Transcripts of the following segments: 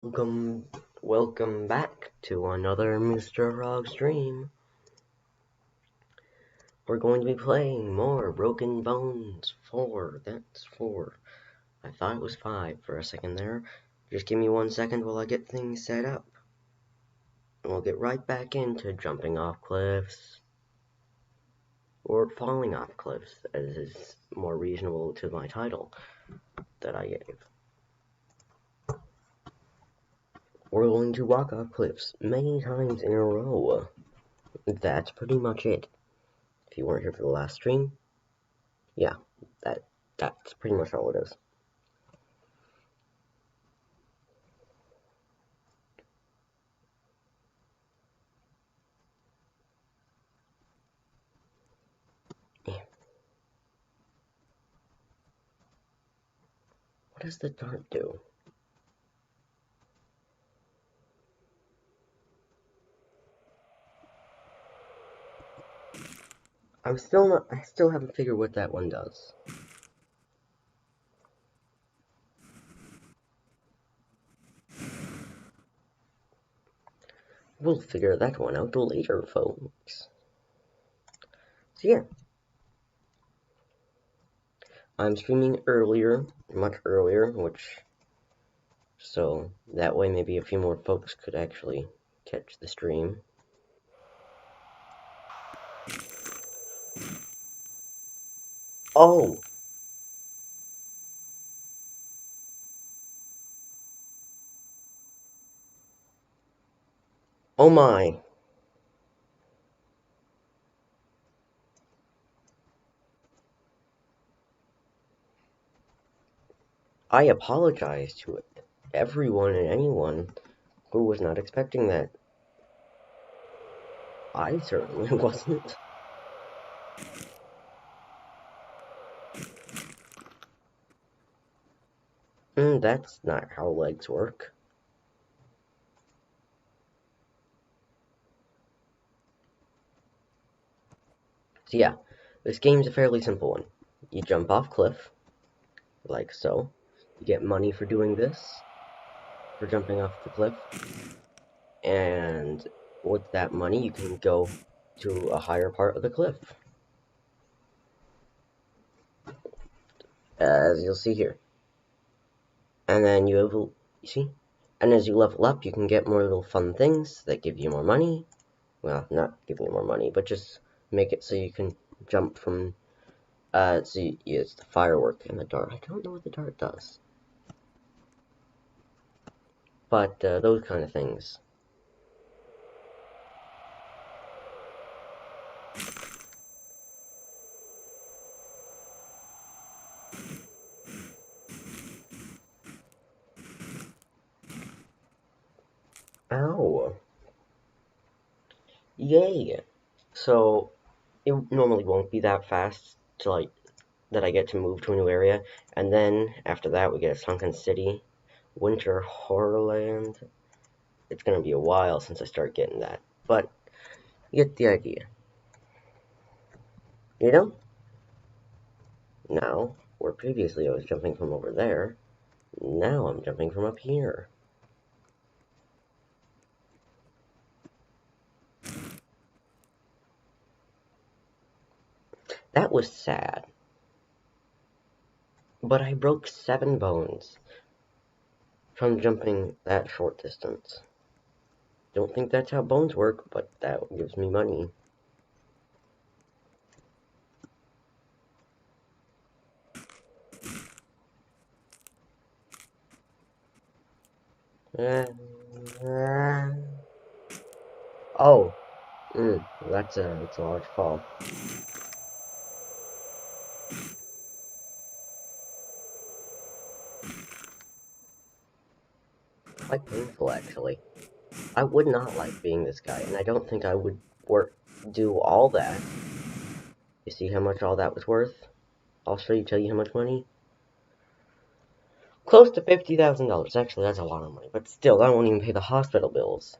Welcome back to another Mr. Frog stream. We're going to be playing more Broken Bones 4. That's 4. I thought it was 5 for a second there. Just give me 1 second while I get things set up. And we'll get right back into jumping off cliffs. Or falling off cliffs, as is more reasonable to my title that I gave. We're going to walk off cliffs many times in a row. That's pretty much it. If you weren't here for the last stream, yeah, that's pretty much all it is. What does the dart do? I still haven't figured what that one does. We'll figure that one out later, folks. So yeah, I'm streaming earlier, much earlier, so that way maybe a few more folks could actually catch the stream. Oh! Oh my! I apologize to everyone and anyone who was not expecting that. I certainly wasn't. That's not how legs work. So yeah, this game's a fairly simple one. You jump off cliff, like so. You get money for doing this, for jumping off the cliff. And with that money, you can go to a higher part of the cliff. As you'll see here. And then you see? And as you level up, you can get more little fun things that give you more money. Well, not giving you more money, but just make it so you can jump from, it's the firework and the dart. I don't know what the dart does. But, those kind of things. Ow. Yay. So, it normally won't be that fast that I get to move to a new area, and then after that we get a sunken city, Winter Horrorland. It's gonna be a while since I start getting that, but you get the idea. You know? Now, where previously I was jumping from over there, now I'm jumping from up here. That was sad. But I broke 7 bones from jumping that short distance. Don't think that's how bones work, but that gives me money. Oh, that's a large fall. Quite painful, actually. I would not like being this guy, and I don't think I would do all that. You see how much all that was worth? I'll tell you how much money. Close to $50,000. Actually, that's a lot of money, but still, that won't even pay the hospital bills.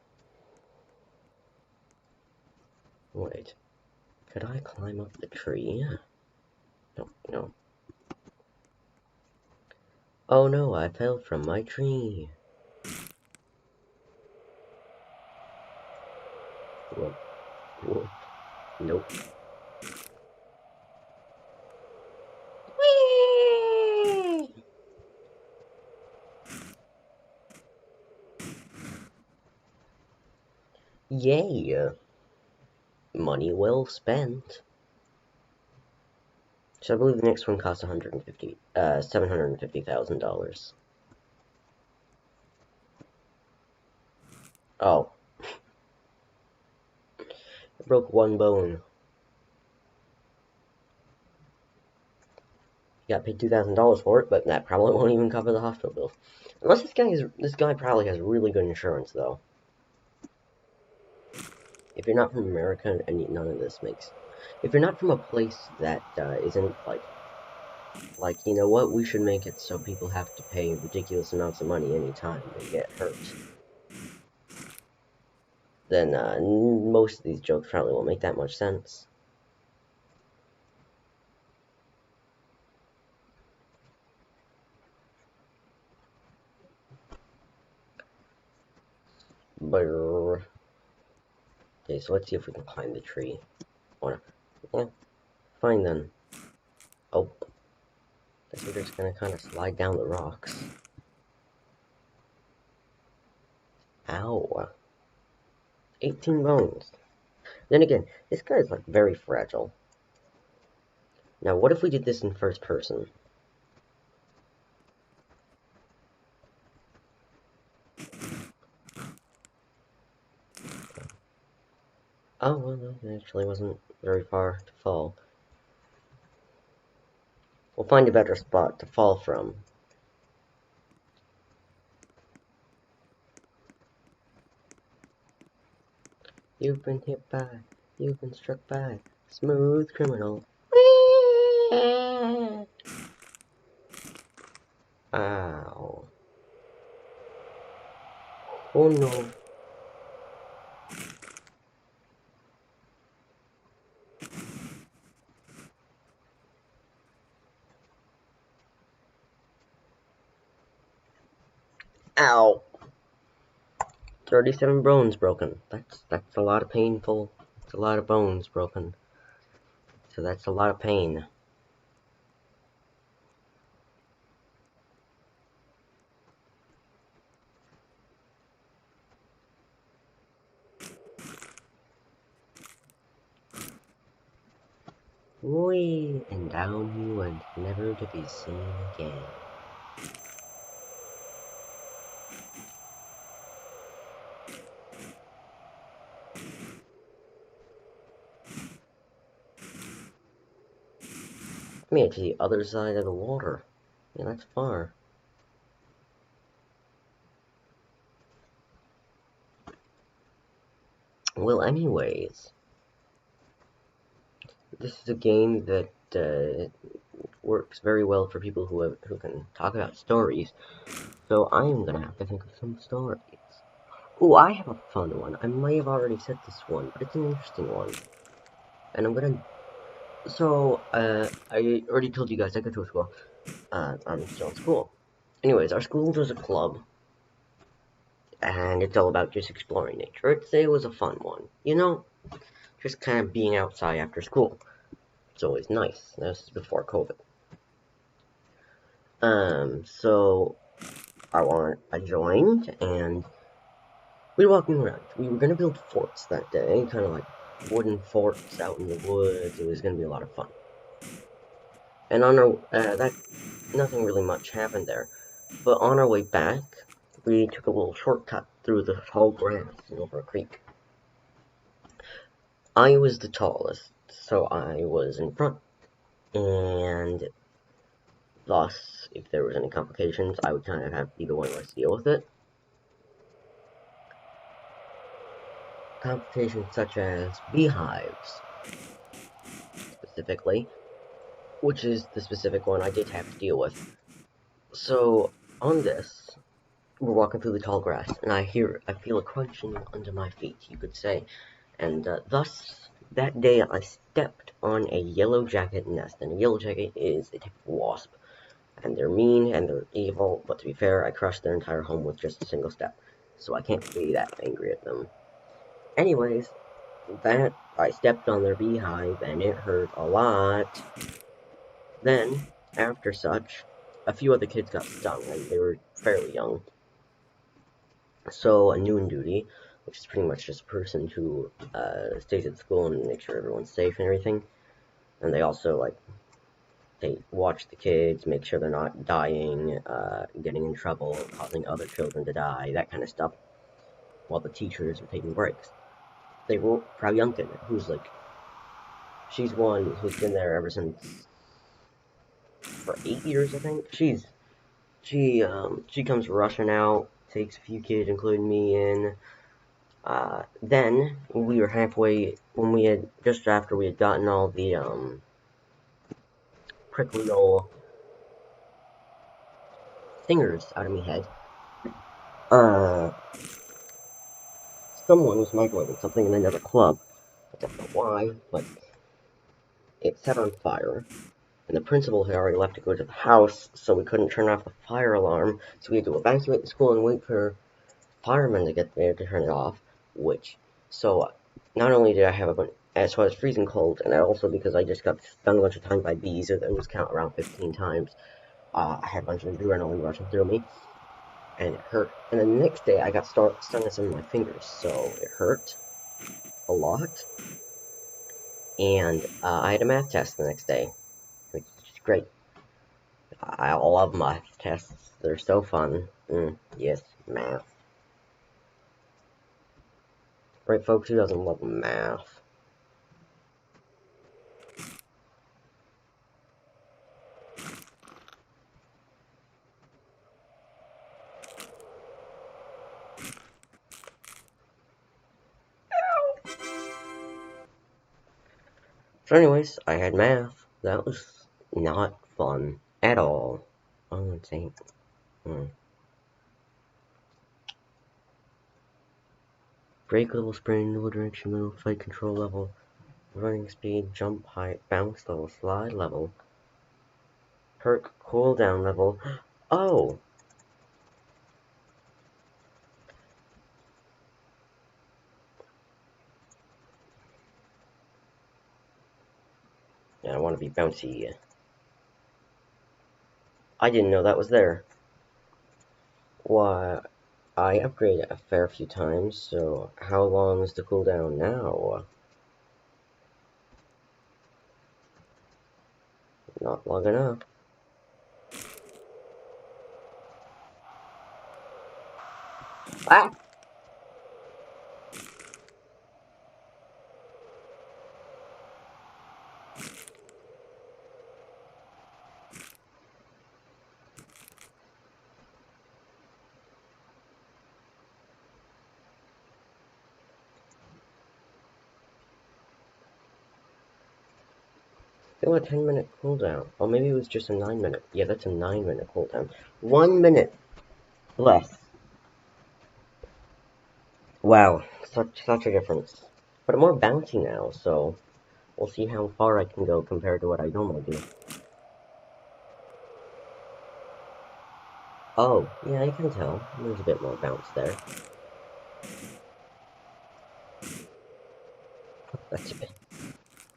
Wait, could I climb up the tree? No. Oh no, I fell from my tree. Whoop, whoop. Nope. Whee! Yay! Money well spent. So I believe the next one costs $750,000. Oh, I broke one bone. You got paid $2,000 for it, but that probably won't even cover the hospital bill. Unless this guy probably has really good insurance though. If you're not from America and none of this makes, if you're not from a place that isn't like you know what, we should make it so people have to pay ridiculous amounts of money anytime they get hurt. Then most of these jokes probably won't make that much sense. Brrr. Okay, so let's see if we can climb the tree. Yeah, fine then. Oh, guess we're just gonna kind of slide down the rocks. Ow. 18 bones. Then again, this guy is like very fragile. Now, what if we did this in first person? Oh, well, no, it actually wasn't very far to fall. We'll find a better spot to fall from. You've been hit by, you've been struck by, smooth criminal. Ow. Oh no. Ow. 37 bones broken. That's a lot of painful. It's a lot of bones broken. So that's a lot of pain. Whee! And down he went, never to be seen again. I made it to the other side of the water. Yeah, that's far. Well, anyways, this is a game that works very well for people who can talk about stories. So I am gonna have to think of some stories. Ooh, I have a fun one. I may have already said this one, but it's an interesting one. And I'm gonna. So, I already told you guys I go to a school. I'm still in school. Anyways, our school does a club, and it's all about just exploring nature. I'd say it was a fun one. You know, just kind of being outside after school. It's always nice. This is before COVID. So I joined, and we were walking around. We were gonna build forts that day, kind of like wooden forts out in the woods. It was gonna be a lot of fun. And on our nothing really much happened there. But on our way back, we took a little shortcut through the tall grass and over a creek. I was the tallest, so I was in front, and thus, if there was any complications, I would kind of have to be the one to deal with it. Complications such as beehives, specifically, which is the specific one I did have to deal with. So, on this, we're walking through the tall grass, and I feel a crunching under my feet, you could say. And thus, that day I stepped on a yellow jacket nest, and a yellow jacket is a type of wasp. And they're mean, and they're evil, but to be fair, I crushed their entire home with just a single step. So I can't be that angry at them. Anyways, That I stepped on their beehive and it hurt a lot. Then, after such, a few other kids got stung and they were fairly young. So a noon duty, which is pretty much just a person who stays at school and makes sure everyone's safe and everything. And they also they watch the kids, make sure they're not dying, getting in trouble, causing other children to die, that kind of stuff, while the teachers are taking breaks. They wrote Frau Youngkin, who's she's one who's been there ever since, for 8 years, I think. She comes rushing out, takes a few kids, including me, in. Then we were halfway when just after we had gotten all the prickly old stingers out of my head. Someone was microwaving something in another club. I don't know why, but it set on fire. And the principal had already left to go to the house, so we couldn't turn off the fire alarm. So we had to evacuate the school and wait for firemen to get there to turn it off. So not only did I have so I was freezing cold, and also because I just got stung a bunch of times by bees, it was count around 15 times. I had a bunch of adrenaline rushing through me, and it hurt. And the next day, I got stung on some of my fingers, so it hurt a lot. And I had a math test the next day, which is great. I love math tests. They're so fun. Yes, math. Right, folks, who doesn't love math? So anyways, I had math. That was not fun at all. Oh, let's see. Brake level, sprint level, direction level, flight control level, running speed, jump height, bounce level, slide level, perk cooldown level. Oh! Yeah, I want to be bouncy. I didn't know that was there. Why, I upgraded a fair few times, so how long is the cooldown now? Not long enough. Ah! Still a 10-minute cooldown. Oh, maybe it was just a 9-minute. Yeah, that's a 9-minute cooldown. 1 minute less. Wow, such a difference. But I'm more bouncy now, so we'll see how far I can go compared to what I normally do. Oh, yeah, I can tell. There's a bit more bounce there. That's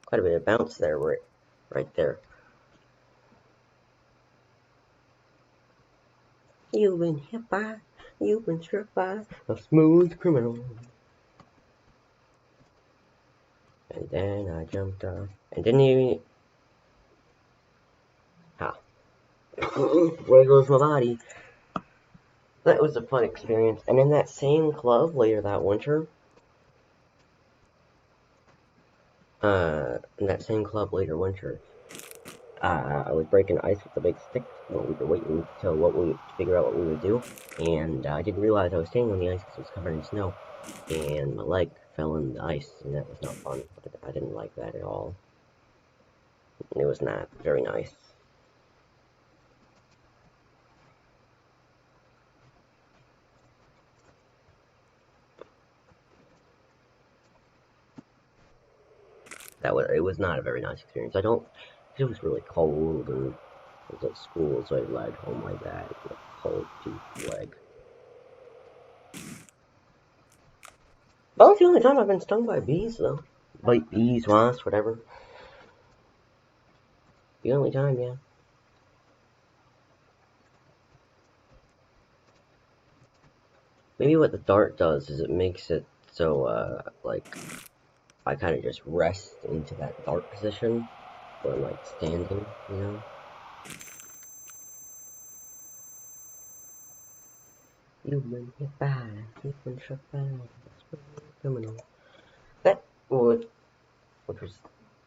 quite a bit of bounce there, right there. You've been hit by, you've been struck by a smooth criminal. And then I jumped off, and didn't even... Ah. Where goes my body? That was a fun experience. And in that same club later that winter, I was breaking ice with a big stick while we were waiting to figure out what we would do. And I didn't realize I was standing on the ice because it was covered in snow. And my leg fell in the ice, and that was not fun. I didn't like that at all. It was not very nice. It was not a very nice experience. It was really cold, and I was at school, so I lagged home like that with a cold, toothed leg. Well, it's the only time I've been stung by bees, though. Like bees, wasps, whatever. The only time, yeah. Maybe what the dart does is it makes it so, like, I kind of just rest into that dart position where I'm, like, standing, you know? You've been hit by, you've been shot by, criminal. That would, which was,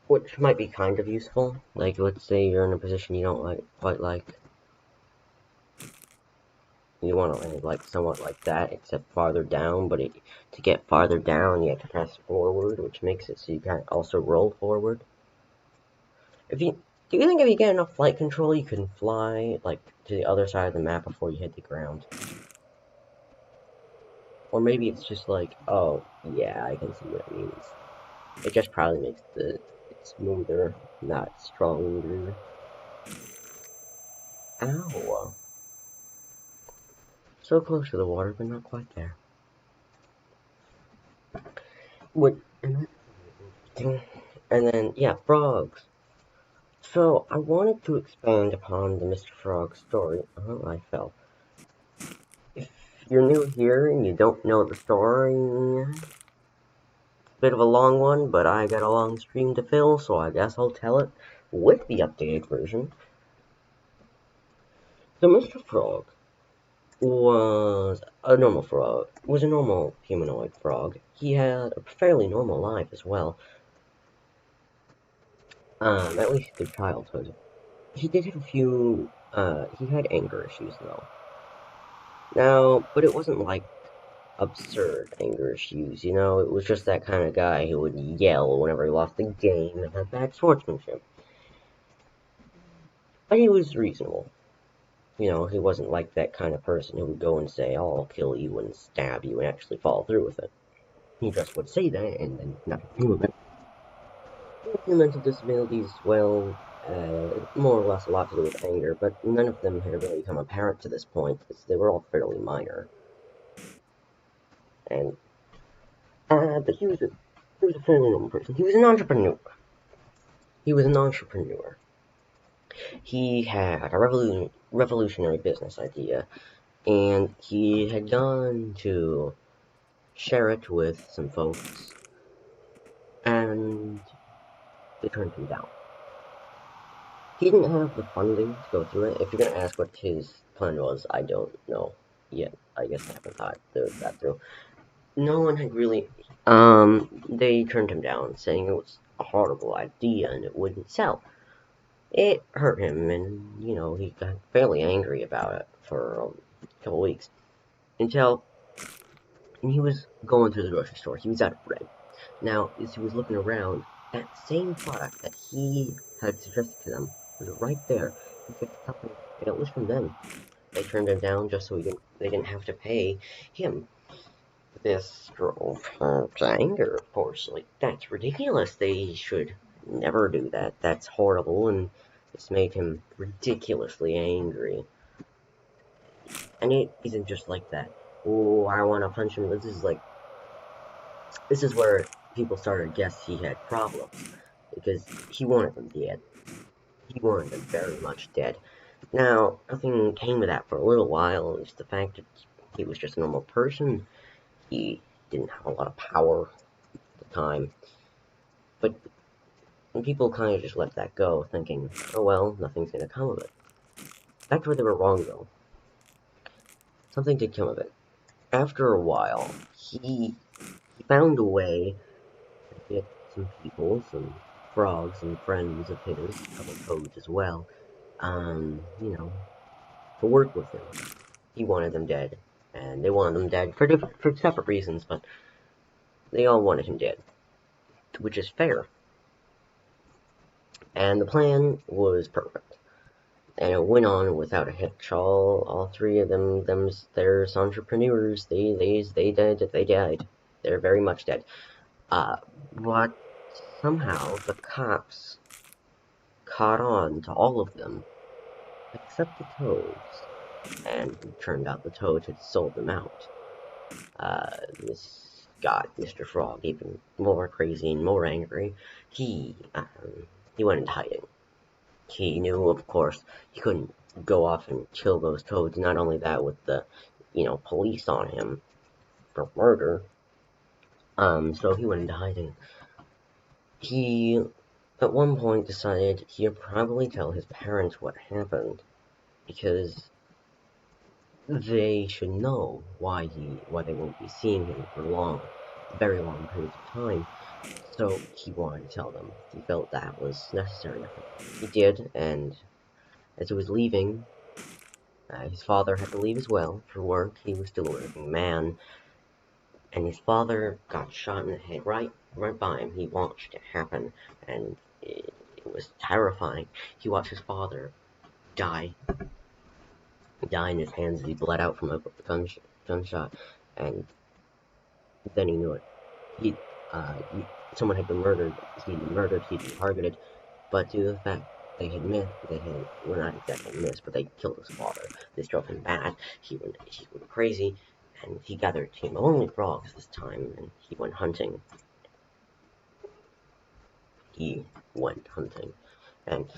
which might be kind of useful. Like, let's say you're in a position you don't quite like. You want to land like somewhat like that, except farther down. But to get farther down, you have to press forward, which makes it so you can also roll forward. Do you think if you get enough flight control, you can fly like to the other side of the map before you hit the ground? Or maybe it's just like, oh yeah, I can see what it means. It just probably makes it smoother, not stronger. Ow! So close to the water, but not quite there. What? And then, yeah, frogs. So, I wanted to expand upon the Mr. Frog story. Oh, I fell. If you're new here and you don't know the story, bit of a long one, but I got a long stream to fill, so I guess I'll tell it with the updated version. So, Mr. Frog was a normal frog, was a normal humanoid frog. He had a fairly normal life as well, at least through childhood. He did have a few, he had anger issues though. Now, but it wasn't like absurd anger issues, you know? It was just that kind of guy who would yell whenever he lost the game and had bad sportsmanship. But he was reasonable. You know, he wasn't like that kind of person who would go and say, oh, I'll kill you and stab you and actually follow through with it. He just would say that and then nothing do with it. A few mental disabilities, well, more or less a lot to do with anger, but none of them had really become apparent to this point, because they were all fairly minor. And, but he was a fairly normal person. He was an entrepreneur. He was an entrepreneur. He had a revolutionary business idea, and he had gone to share it with some folks, and they turned him down. He didn't have the funding to go through it. If you're gonna ask what his plan was, I don't know yet. I guess I haven't thought that through. No one had really. They turned him down, saying it was a horrible idea and it wouldn't sell. It hurt him, and you know he got fairly angry about it for a couple weeks until he was going through the grocery store. He was out of bread. Now, as he was looking around, that same product that he had suggested to them was right there. He kept something, and it was from them. They turned him down just so they didn't have to pay him. This drove her to anger, of course. Like, that's ridiculous. They should never do that. That's horrible, and this made him ridiculously angry. And it isn't just like that. Oh, I want to punch him. This is where people started to guess he had problems. Because he wanted them dead. He wanted them very much dead. Now, nothing came of that for a little while. It was the fact that he was just a normal person. He didn't have a lot of power at the time. But people kind of just let that go, thinking, oh well, nothing's going to come of it. That's where they were wrong, though. Something did come of it. After a while, he found a way to get some people, some frogs and friends of his, a couple toads as well, you know, to work with him. He wanted them dead, and they wanted them dead for separate reasons, but they all wanted him dead, which is fair. And the plan was perfect. And it went on without a hitch. All three of them, there's entrepreneurs. They died. They're very much dead. But somehow the cops caught on to all of them, except the toads. And it turned out the toads had sold them out. This got Mr. Frog even more crazy and more angry. He went into hiding. He knew, of course, he couldn't go off and kill those toads. Not only that, with the, police on him for murder. So he went into hiding. He, at one point, decided he'd probably tell his parents what happened, because they should know why they won't be seeing him for very long periods of time. So he wanted to tell them. He felt that was necessary. He did, and as he was leaving, his father had to leave as well for work. He was still a working man, and his father got shot in the head right by him. He watched it happen, and it was terrifying. He watched his father die in his hands as he bled out from a gunshot, and then he knew it. Someone had been murdered. He'd been targeted, but due to the fact were not exactly missed, but they killed his father. This drove him mad. He went crazy, and he gathered a team of only frogs this time, and he went hunting. And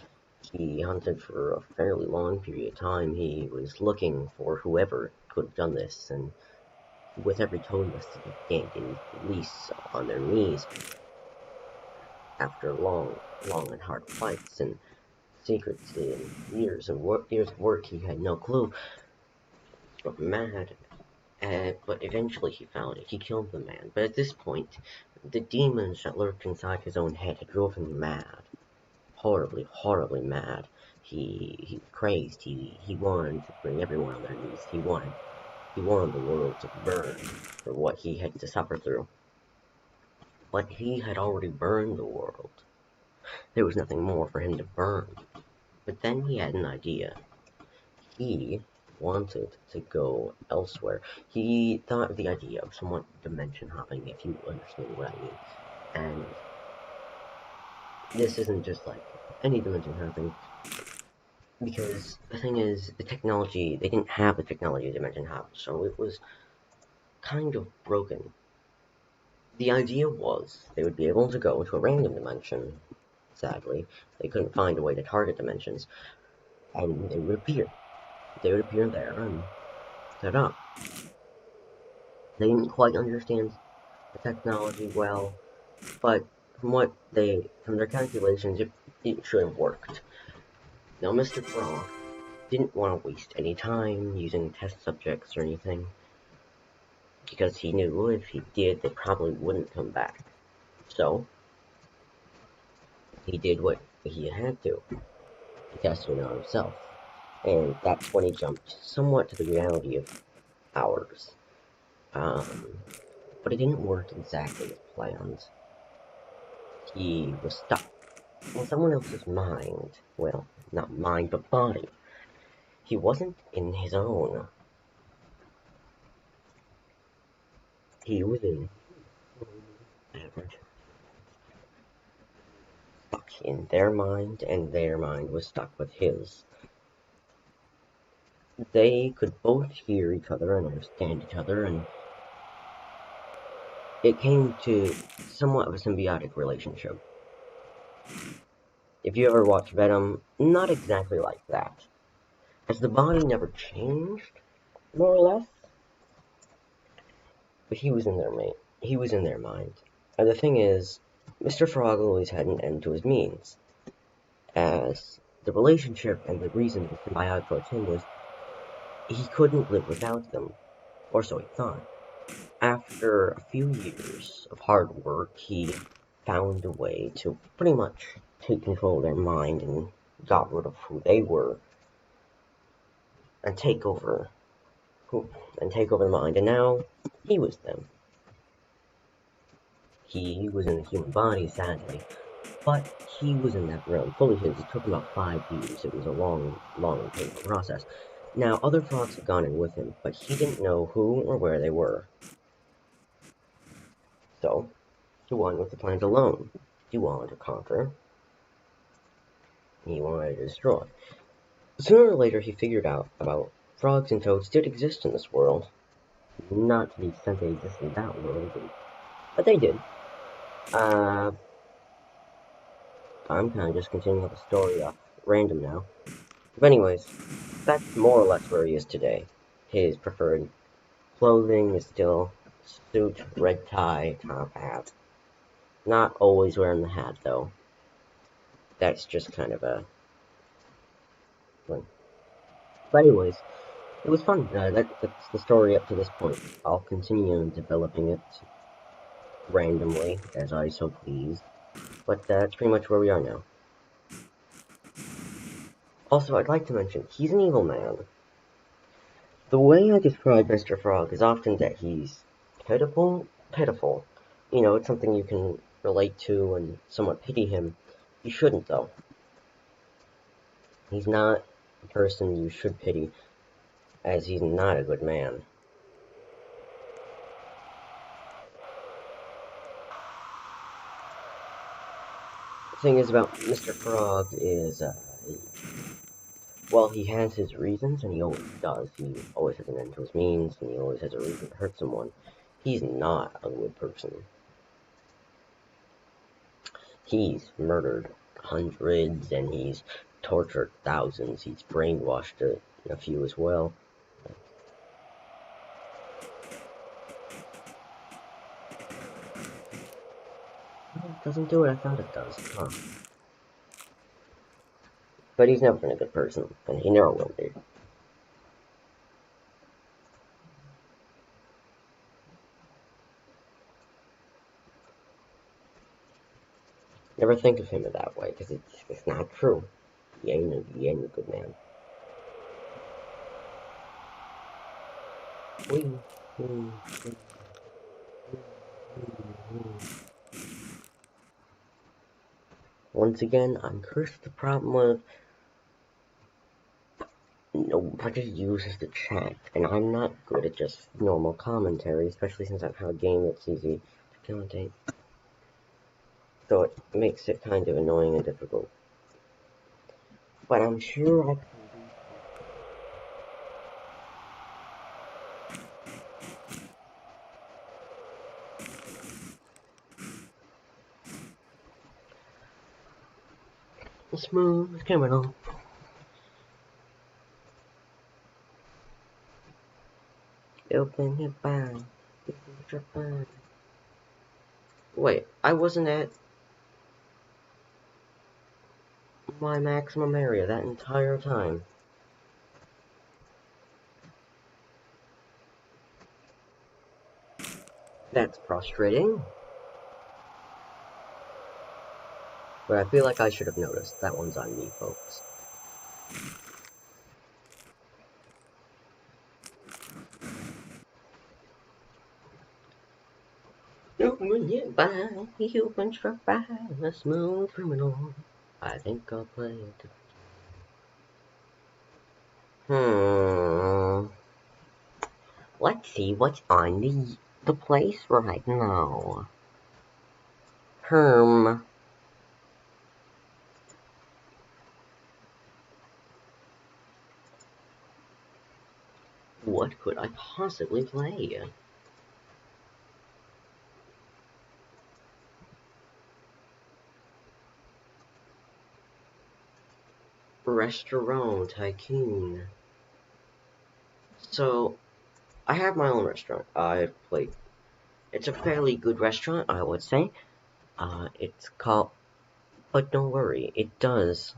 he hunted for a fairly long period of time. He was looking for whoever could have done this, and with every toad nest he gained in police on their knees after long and hard fights and secrets and years of work, he had no clue. He got mad, but eventually he found it. He killed the man, but at this point, the demons that lurked inside his own head had drove him mad. Horribly mad. He was crazed. He wanted to bring everyone on their knees. He wanted the world to burn for what he had to suffer through. But he had already burned the world. There was nothing more for him to burn. But then he had an idea. He wanted to go elsewhere. He thought of the idea of somewhat dimension hopping, if you understand what I mean. And this isn't just like any dimension hopping, because the thing is, they didn't have the technology of dimension hop, so it was kind of broken. The idea was they would be able to go to a random dimension. Sadly, they couldn't find a way to target dimensions, and they would appear. They would appear there and set up. They didn't quite understand the technology well, but from their calculations, it should have worked. Now, Mr. Frog didn't want to waste any time using test subjects or anything, because he knew if he did, they probably wouldn't come back. So, he did what he had to. He tested it on himself. And that's when he jumped somewhat to the reality of ours. But it didn't work exactly as planned. He was stuck in someone else's mind. Well, not mind, but body. He wasn't in his own. He was in average. Stuck in their mind, and their mind was stuck with his. They could both hear each other and understand each other, and it came to somewhat of a symbiotic relationship. If you ever watched Venom, not exactly like that. As the body never changed, more or less, but he was in their mind. And the thing is, Mr. Frog always had an end to his means, as the relationship and the reason it was symbiotic towards him was he couldn't live without them, or so he thought. After a few years of hard work, he found a way to pretty much take control of their mind and got rid of who they were and take over the mind, and now he was them. He was in a human body, sadly, but he was in that realm, fully his. It took him about 5 years. It was a long and painful process. Now, other frogs had gone in with him, but he didn't know who or where they were. So, he went with the planet alone. He wanted to conquer. He wanted to destroy. Sooner or later, he figured out about frogs and toads did exist in this world. Not to the extent they exist in that world, But they did. I'm kind of just continuing the story off random now. But anyways, that's more or less where he is today. His preferred clothing is still suit, red tie, top hat. Not always wearing the hat, though. That's just kind of a thing. But anyways, it was fun. That's the story up to this point. I'll continue developing it randomly, as I so please. But that's pretty much where we are now. Also, I'd like to mention, he's an evil man. The way I describe Mr. Frog is often that he's pitiful. You know, it's something you can relate to and somewhat pity him. You shouldn't, though. He's not a person you should pity, as he's not a good man. The thing is about Mr. Frog is, well, he has his reasons, and he always does. He always has an end to his means, and he always has a reason to hurt someone. He's not a good person. He's murdered hundreds, and he's tortured thousands. He's brainwashed a few as well. It doesn't do what I thought it does, huh? But he's never been a good person, and he never will be. Never think of him in that way, because it's not true. He ain't a good man. Once again, I'm cursed with the problem with nobody uses the chat, and I'm not good at just normal commentary, especially since I've had a game that's easy to commentate. So it makes it kind of annoying and difficult. But I'm sure I can do smooth criminal. Open your mind. Wait, I wasn't at my maximum area that entire time. That's frustrating. But I feel like I should have noticed. That one's on me, folks. When you buy, you've been struck by a smooth criminal. I think I'll play it. Let's see what's on the place right now. What could I possibly play? Restaurant Tycoon. So, I have my own restaurant. It's a fairly good restaurant, I would say. It's called, but don't worry, it does.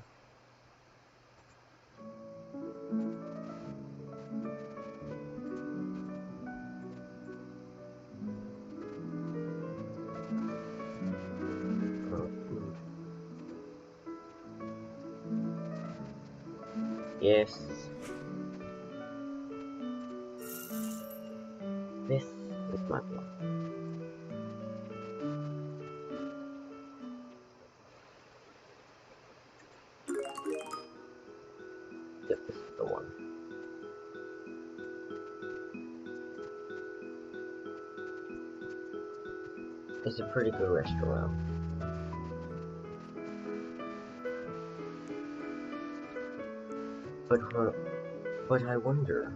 Yes. This is my block. Yep, this is the one. It's a pretty good restaurant. But I wonder.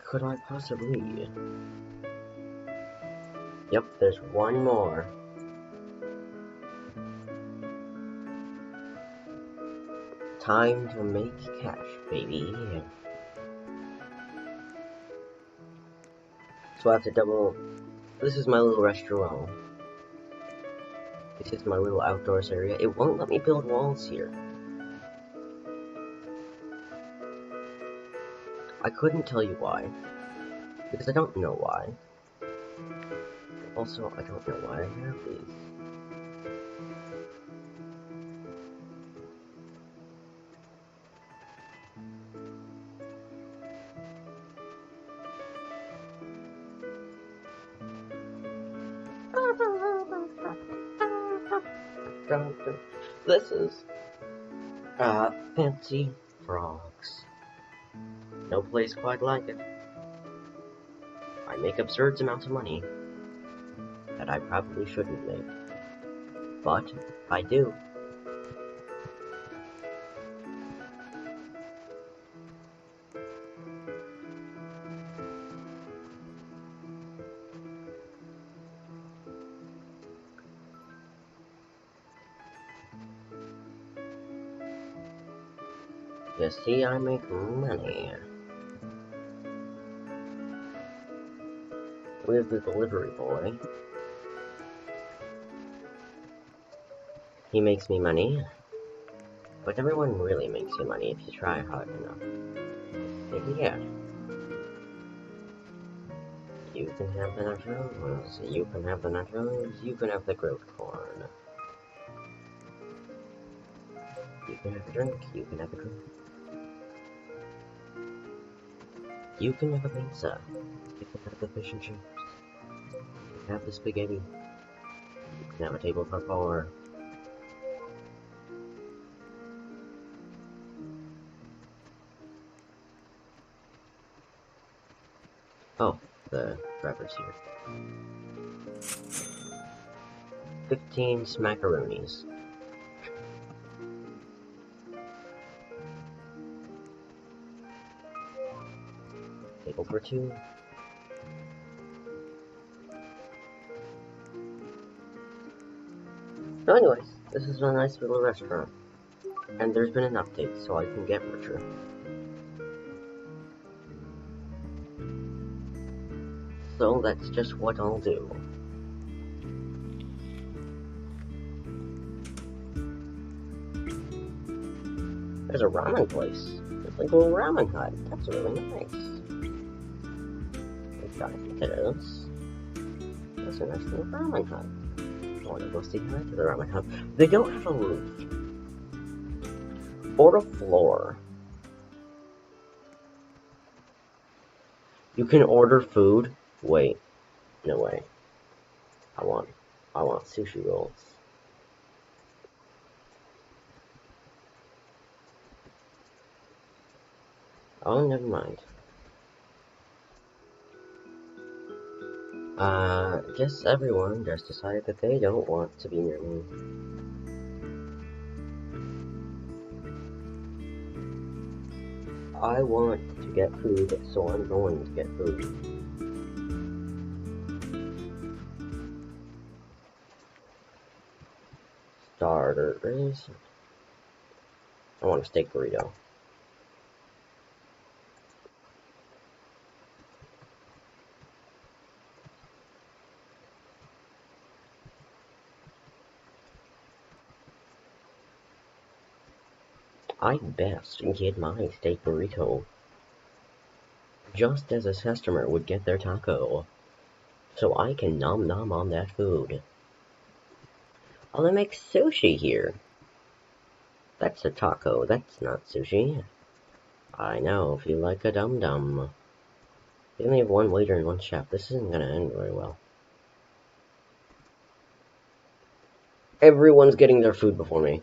could I possibly? Yep, there's one more. Time to make cash, baby. So I have to double. This is my little restaurant. This is my little outdoors area. It won't let me build walls here. I couldn't tell you why. Because I don't know why. Also, I don't know why I have these. This is fancy frogs. No place quite like it. I make absurd amounts of money that I probably shouldn't make, but I do. You see, I make money. We have the delivery boy. He makes me money. But everyone really makes you money if you try hard enough. Yeah. You can have the nachos, you can have the nachos, you can have the grilled corn. You can have a drink, you can have a drink. You can have a pizza. You can have the fish and chips. You can have the spaghetti. You can have a table for four. Oh, the driver's here. 15 smackaroonies. Table for two. So anyways, this is a nice little restaurant. And there's been an update, so I can get richer. So that's just what I'll do. There's a ramen place. It's like a little ramen hut. That's really nice. We've got potatoes. That's a nice little ramen hut. I want to go see how to the ramen hut. They don't have a roof. Or a floor. You can order food. Wait. No way. I want sushi rolls. Oh, never mind. Guess everyone just decided that they don't want to be near me. I want to get food, so I'm going to get food. Starters. I want a steak burrito. I best get my steak burrito just as a customer would get their taco, so I can nom nom on that food. Oh, they make sushi here. That's a taco, that's not sushi. I know, if you like a dum-dum. They only have one waiter and one chef. This isn't gonna end very well. Everyone's getting their food before me.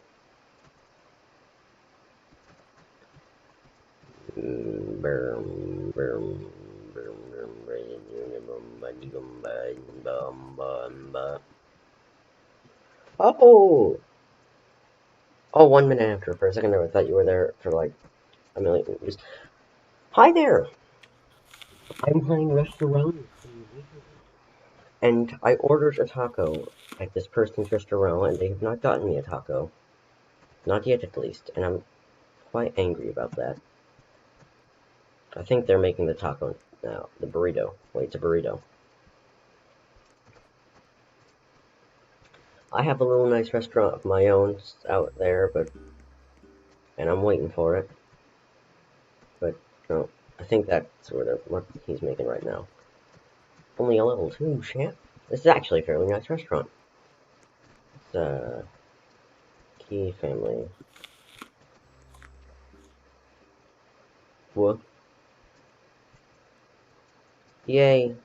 Oh! Oh, 1 minute after. For a second there, I thought you were there for like a million years. Hi there! I'm playing restaurant, and I ordered a taco at this person's restaurant, and they have not gotten me a taco. Not yet, at least, and I'm quite angry about that. I think they're making the taco now. The burrito. Wait, it's a burrito. I have a little nice restaurant of my own out there, and I'm waiting for it. But, no, I think that's sort of what he's making right now. Only a level 2, champ. This is actually a fairly nice restaurant. It's, Key family. What? Yay.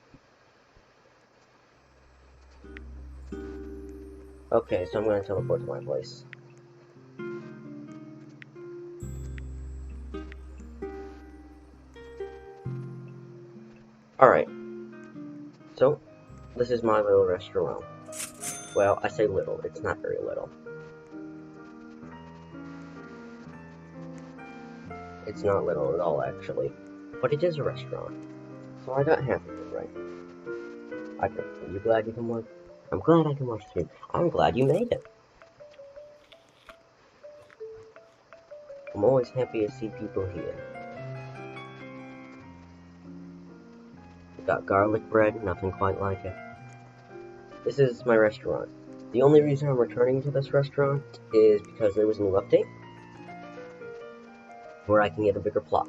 Okay, so I'm gonna teleport to my place. Alright. So, this is my little restaurant. Well, I say little, it's not very little. It's not little at all, actually. But it is a restaurant. So I got half of it right. Are you glad you can watch? I'm glad I can watch the stream. I'm glad you made it. I'm always happy to see people here. We got garlic bread, nothing quite like it. This is my restaurant. The only reason I'm returning to this restaurant is because there was a new update where I can get a bigger plot.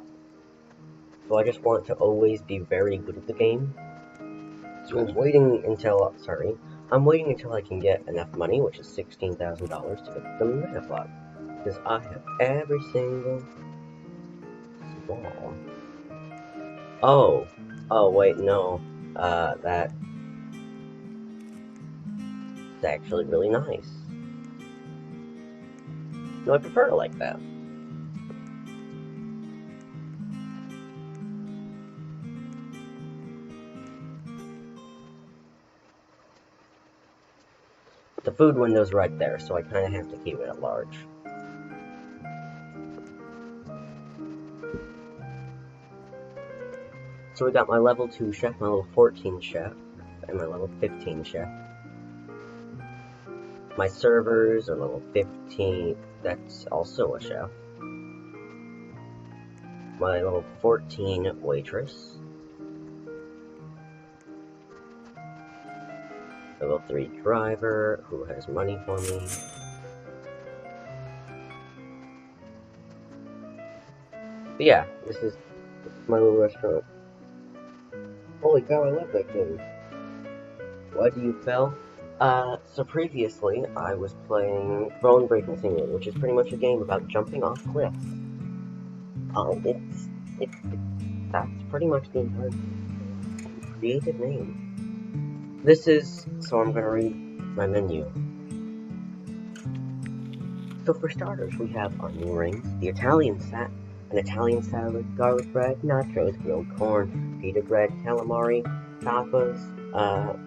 So I just want to always be very good at the game. So I'm waiting until I can get enough money, which is $16,000, to get the mega plot. Because I have every single small. Oh wait, no. That's actually really nice. No, I prefer it like that. The food window's right there, so I kind of have to keep it at large. So we got my level 2 chef, my level 14 chef, and my level 15 chef. My servers are level 15, that's also a chef. My level 14 waitress. Level 3 driver, who has money for me. But yeah, this is my little restaurant. Holy cow, I love that game. Why do you fail? So previously, I was playing Bone Breaking Simulator, which is pretty much a game about jumping off cliffs. That's pretty much the entire creative name. So I'm gonna read my menu. So for starters, we have onion rings, an Italian salad, garlic bread, nachos, grilled corn, pita bread, calamari, tapas,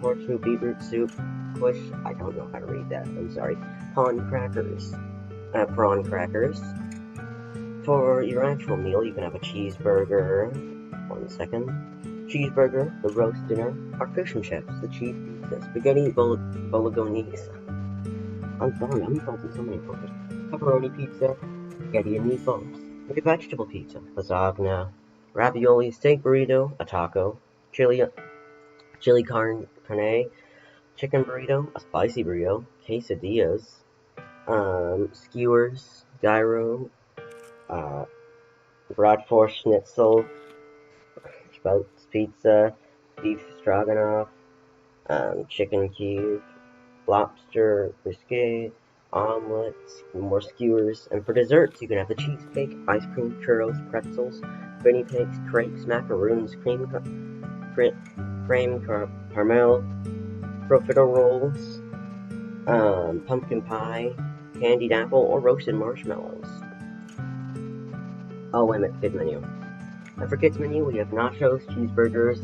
horseshoe beetroot soup, quiche, I don't know how to read that, I'm sorry, prawn crackers. For your actual meal, you can have a cheeseburger, the roast dinner, our fish and chips, the cheese pizza, spaghetti bolognese. I'm sorry, I'm insulting so many words. Pepperoni pizza, spaghetti and meatballs, a vegetable pizza, lasagna, ravioli, steak burrito, a taco, chili carne, chicken burrito, a spicy burrito, quesadillas, skewers, gyro, bratwurst schnitzel, Sprouts pizza, beef stroganoff, chicken cube, lobster biscuit, omelets, more skewers, and for desserts you can have the cheesecake, ice cream, churros, pretzels, guinea pigs, crepes, macaroons, creme caramel, profiteroles, pumpkin pie, candied apple, or roasted marshmallows. Oh, wait a minute, kid menu. And for kids menu, we have nachos, cheeseburgers,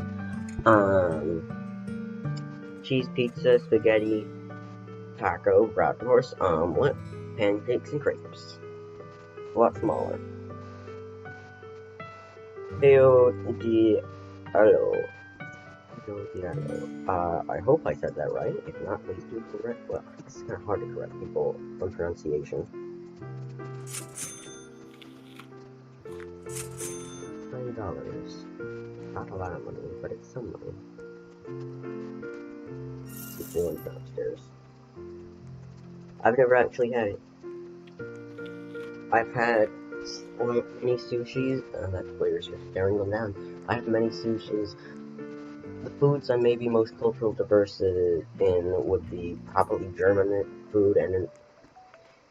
cheese pizza, spaghetti, taco, bratwurst, omelet, pancakes, and crepes. A lot smaller. Hello. I hope I said that right. If not, please do correct. Well, it's kind of hard to correct people on pronunciation. $9. Not a lot of money, but it's some money. Keep going downstairs. I've never actually had it. I've had many sushis, that player's just staring them down. I have many sushis. The foods I may be most cultural diverse in would be probably German food and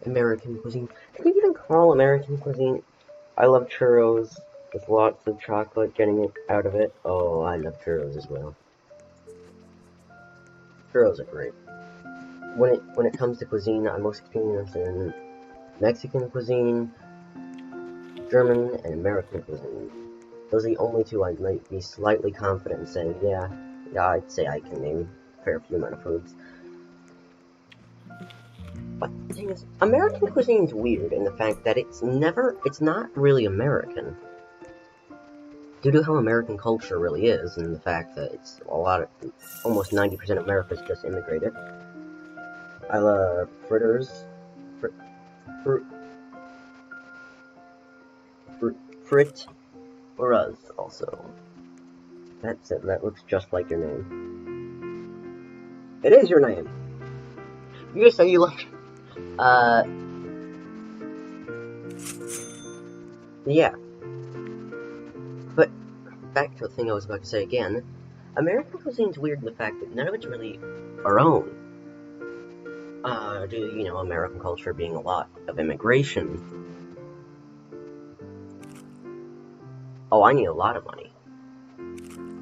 American cuisine. Can you even call American cuisine? I love churros with lots of chocolate getting it out of it. Oh, I love churros as well. Churros are great. When it comes to cuisine, I'm most experienced in Mexican cuisine, German, and American cuisine. Those are the only two I might be slightly confident in saying, yeah, I'd say I can name a fair few amount of foods. But the thing is, American cuisine is weird in the fact that it's not really American. Due to how American culture really is, and the fact that it's almost 90% of America is just immigrated. I love fritters, frit, or us also. That's it, that looks just like your name. It is your name! You just say you love yeah. But, back to the thing I was about to say again, American cuisine's weird in the fact that none of it's really our own. Due to, American culture being a lot of immigration. Oh, I need a lot of money.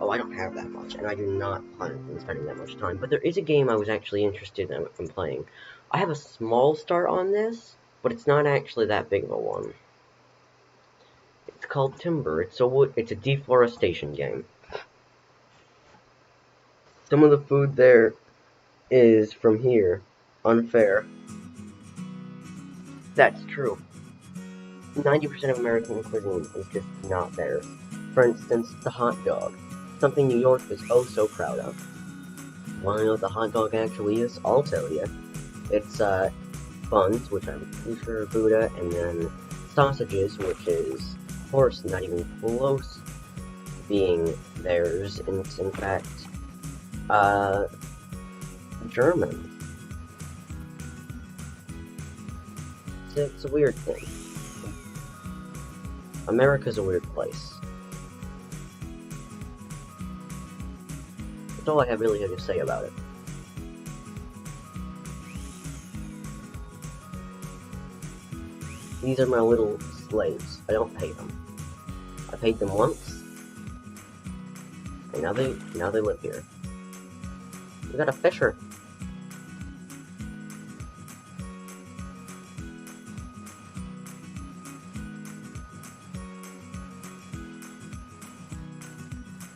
Oh, I don't have that much, and I do not plan on spending that much time. But there is a game I was actually interested in playing. I have a small start on this, but it's not actually that big of a one. It's called Timber. It's a deforestation game. Some of the food there is from here. Unfair. That's true. 90% of American cuisine is just not there. For instance, the hot dog. Something New York is oh so proud of. Want to know what the hot dog actually is? I'll tell you. It's buns, which I'm pretty sure are Buddha, and then sausages, which is, of course, not even close being theirs. And it's in fact German. It's a weird thing. America's a weird place. That's all I really have to say about it. These are my little slaves. I don't pay them. I paid them once, and now they live here. We got a fisher.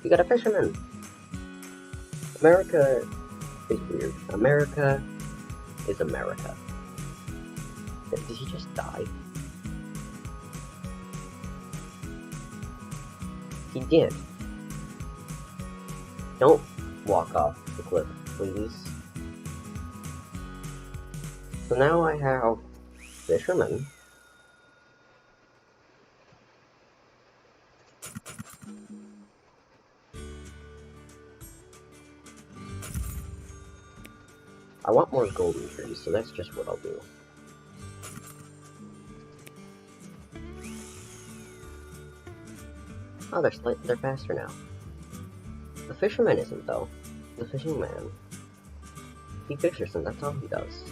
You got a fisherman. America is weird. America is America. Did he just die? He did. Don't walk off the cliff, please. So now I have fishermen. I want more golden trees, so that's just what I'll do. Oh, they're faster now. The fisherman isn't, though. The fishing man. He fishes, and that's all he does.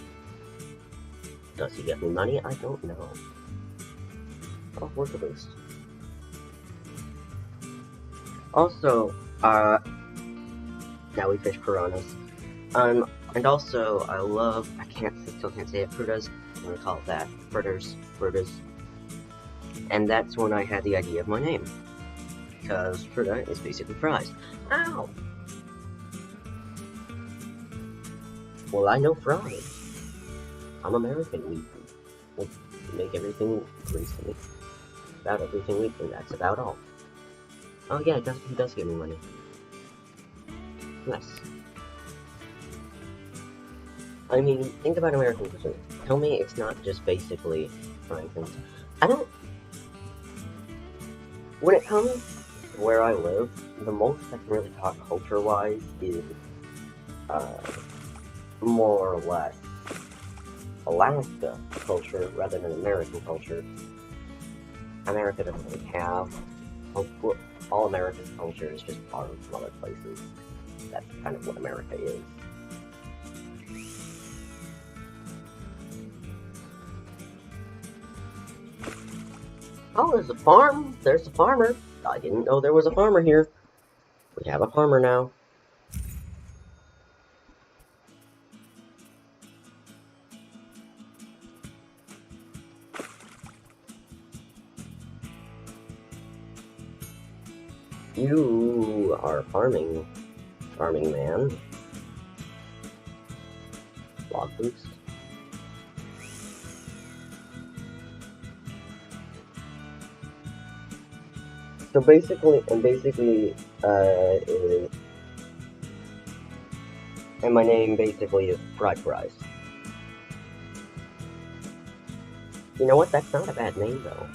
Does he get me money? I don't know. Oh, work a boost. Also, now we fish piranhas. And also, I still can't say it, frutas, I'm gonna call it that, frutas, and that's when I had the idea of my name, because fruta is basically fries. Ow! Well, I know fries. I'm American, we make everything recently, about everything we can, that's about all. Oh yeah, he does give me money. Nice. I mean, think about American cuisine. Tell me it's not just basically frying things. I don't... When it comes to where I live, the most I can really talk culture-wise is, more or less Alaska culture rather than American culture. America doesn't really have... All American culture is just borrowed from other places. That's kind of what America is. Oh, there's a farm! There's a farmer! I didn't know there was a farmer here. We have a farmer now. You are farming man. Log boost. So basically, and my name basically is Fried Fries. You know what? That's not a bad name though.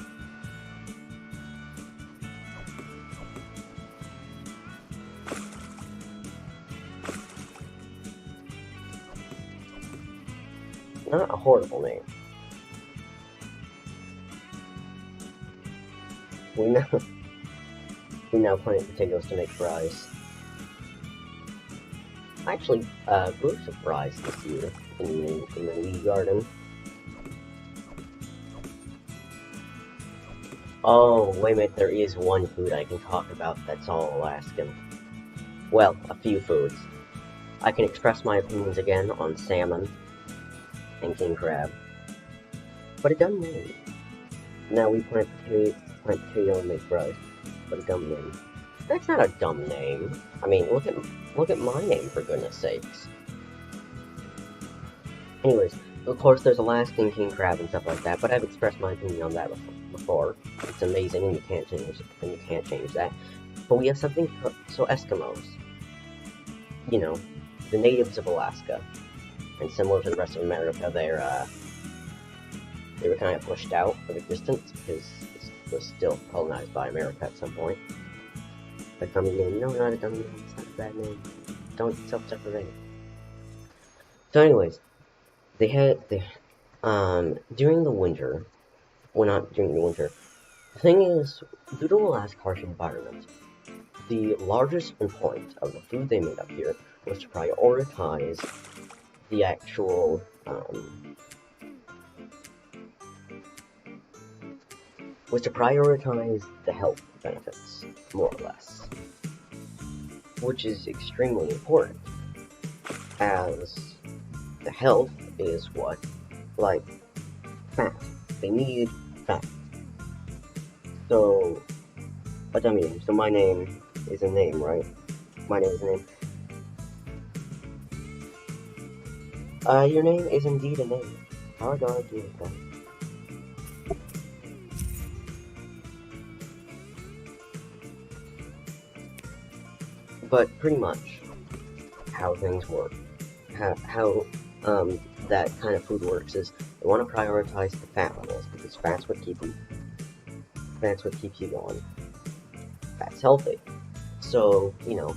Not a horrible name. We now plant potatoes to make fries. I actually grew some fries this year in the wee garden. Oh, wait a minute, there is one food I can talk about that's all Alaskan. Well, a few foods. I can express my opinions again on salmon and king crab. But a dumb name. Now we plant potato and make fries. But a dumb name. That's not a dumb name. I mean, look at my name, for goodness sakes. Anyways, of course there's Alaskan king crab and stuff like that, but I've expressed my opinion on that before. It's amazing and you can't change that. But we have something so Eskimos. You know, the natives of Alaska. And similar to the rest of America, they were kind of pushed out of existence because it was still colonized by America at some point. A dummy name? No, not a dummy name. It's not a bad name. Don't self-deprivate. So, anyways, during the winter. Well, not during the winter. The thing is, due to Alaska's harsh environment, the largest point of the food they made up here was to prioritize the actual, the health benefits, more or less. Which is extremely important, as the health is what, like, fat. They need fat. So, a dummy name. So my name is a name, right? My name is a name. Your name is indeed a name. How do I do that? But pretty much how things work, how that kind of food works is they want to prioritize the fat levels because fat's what keeps you going. Fat's healthy. So, you know,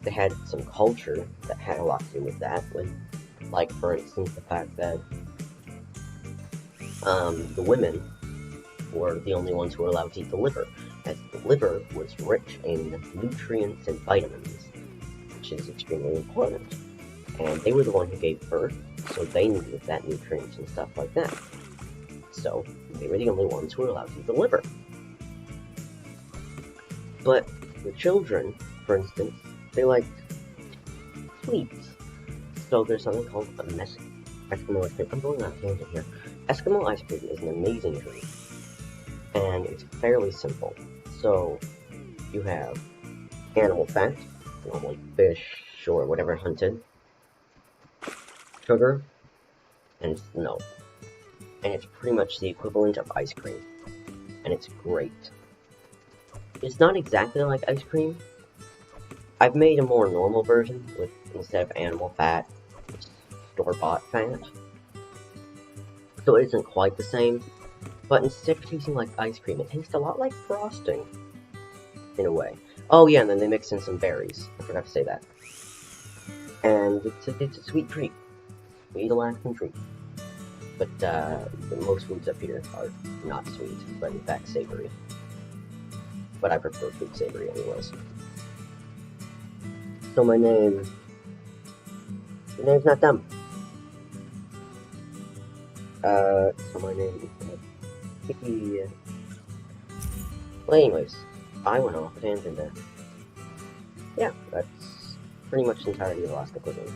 they had some culture that had a lot to do with that, with, like, for instance, the fact that the women were the only ones who were allowed to eat the liver, as the liver was rich in nutrients and vitamins, which is extremely important. And they were the one who gave birth, so they needed that nutrients and stuff like that. So, they were the only ones who were allowed to eat the liver. But the children, for instance, they liked sweets. So there's something called Eskimo ice cream. I'm going on a tangent here. Eskimo ice cream is an amazing treat, and it's fairly simple. So you have animal fat, normally fish or whatever hunted, sugar, and snow. And it's pretty much the equivalent of ice cream. And it's great. It's not exactly like ice cream. I've made a more normal version with, instead of animal fat, it's store-bought fat. So it isn't quite the same, but instead of tasting like ice cream, it tastes a lot like frosting, in a way. Oh yeah, and then they mix in some berries. I forgot to say that. And it's a sweet treat. Sweet, lasting treat. But most foods up here are not sweet, but in fact savory. But I prefer food savory anyways. So your name's not dumb. So my name is Vicky. Well, anyways, I went off a tangent there. Yeah, that's pretty much the entirety of Alaska cuisine.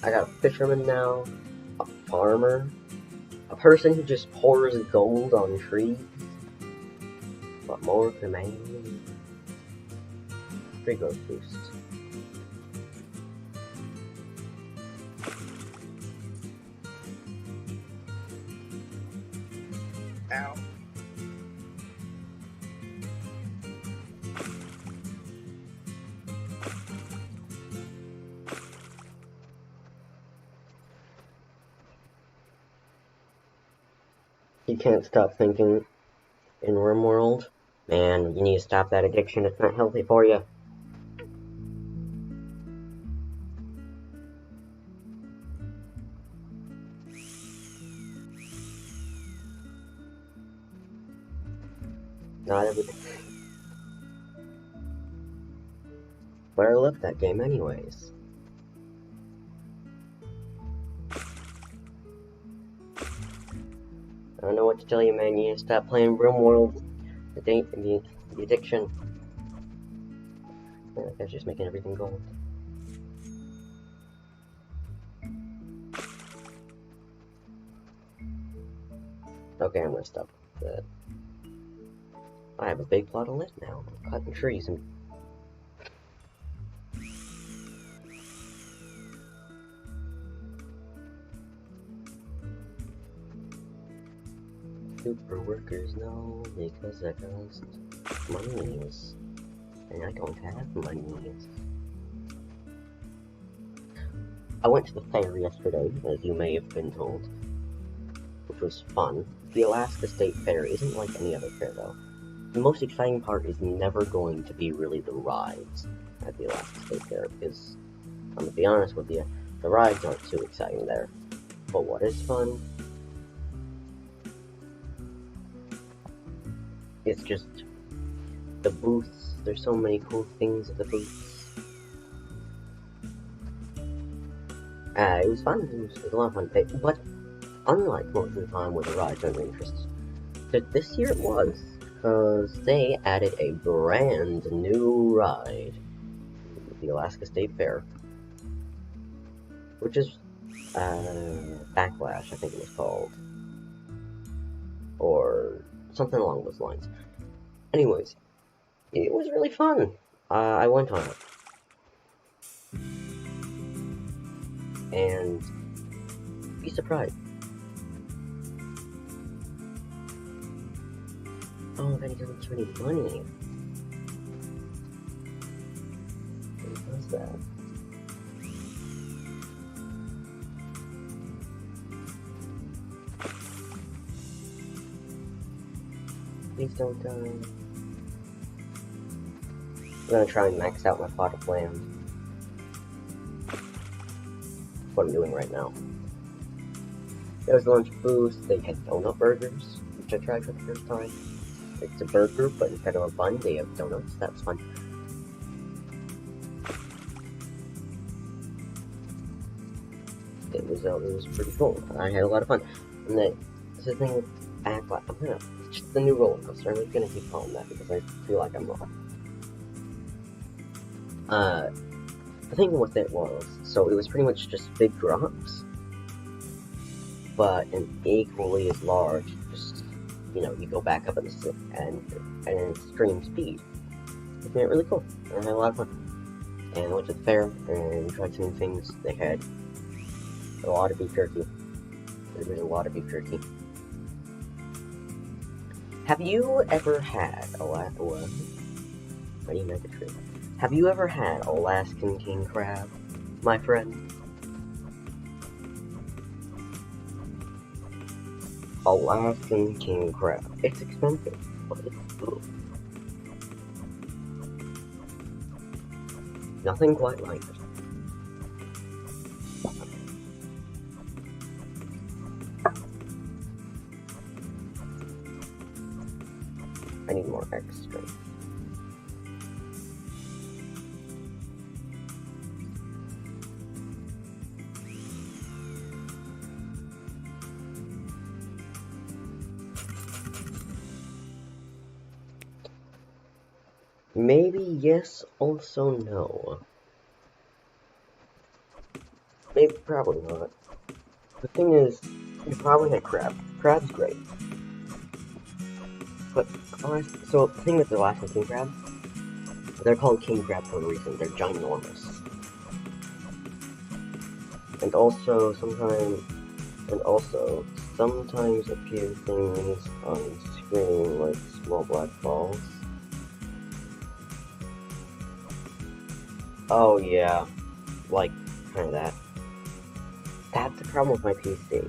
I got a fisherman now, a farmer, a person who just pours gold on trees. What more can man? Free growth boost. Ow. You can't stop thinking in RimWorld. Man, you need to stop that addiction. It's not healthy for you. Not everything. But I love that game anyways. I don't know what to tell you, man. You need to stop playing RimWorld. The addiction. Man, that guy's just making everything gold. Okay, I'm gonna stop with that. I have a big plot of land now. I'm cutting trees and... Super workers know because I cost monies. And I don't have monies. I went to the fair yesterday, as you may have been told, which was fun. The Alaska State Fair isn't like any other fair, though. The most exciting part is never going to be really the rides at the Alaska State Fair, because, I'm gonna be honest with you, the rides aren't too exciting there. But what is fun? It's just the booths. There's so many cool things at the booths. It was fun. It was a lot of fun. But unlike most of the time where the rides are of interest, this year it was, because they added a brand new ride, the Alaska State Fair, which is Backlash, I think it was called, or something along those lines. Anyways, it was really fun. I went on it. And be surprised. Oh, then he doesn't give any money. What was that? Please don't die. I'm gonna try and max out my plot of land. That's what I'm doing right now. There was a lunch booth. They had donut burgers, which I tried for the first time. It's a burger, but instead of a bun, they have donuts. That's fun. It was pretty cool. I had a lot of fun. And the thing with Backlash, it's just the new roller coaster. I'm just gonna keep calling that because I feel like I'm wrong. The thing with it was, so it was pretty much just big drops, but an equally as large, just, you know, you go back up at an extreme speed. It made it really cool. I had a lot of fun. And I went to the fair and tried some new things. They had a lot of beef jerky. There was a lot of beef jerky. Have you ever had I need to make a tree. Have you ever had Alaskan king crab, my friend? Alaskan king crab. It's expensive, but it's good. Nothing quite like it. I need more extra. Maybe yes, also no. Maybe, probably not. The thing is, you probably had crab. Crab's great. But, so, the thing with the Alaskan king crab, they're called king crab for a reason. They're ginormous. And also, sometimes appear things on screen like small black balls. Oh yeah, like, kind of that. That's the problem with my PC.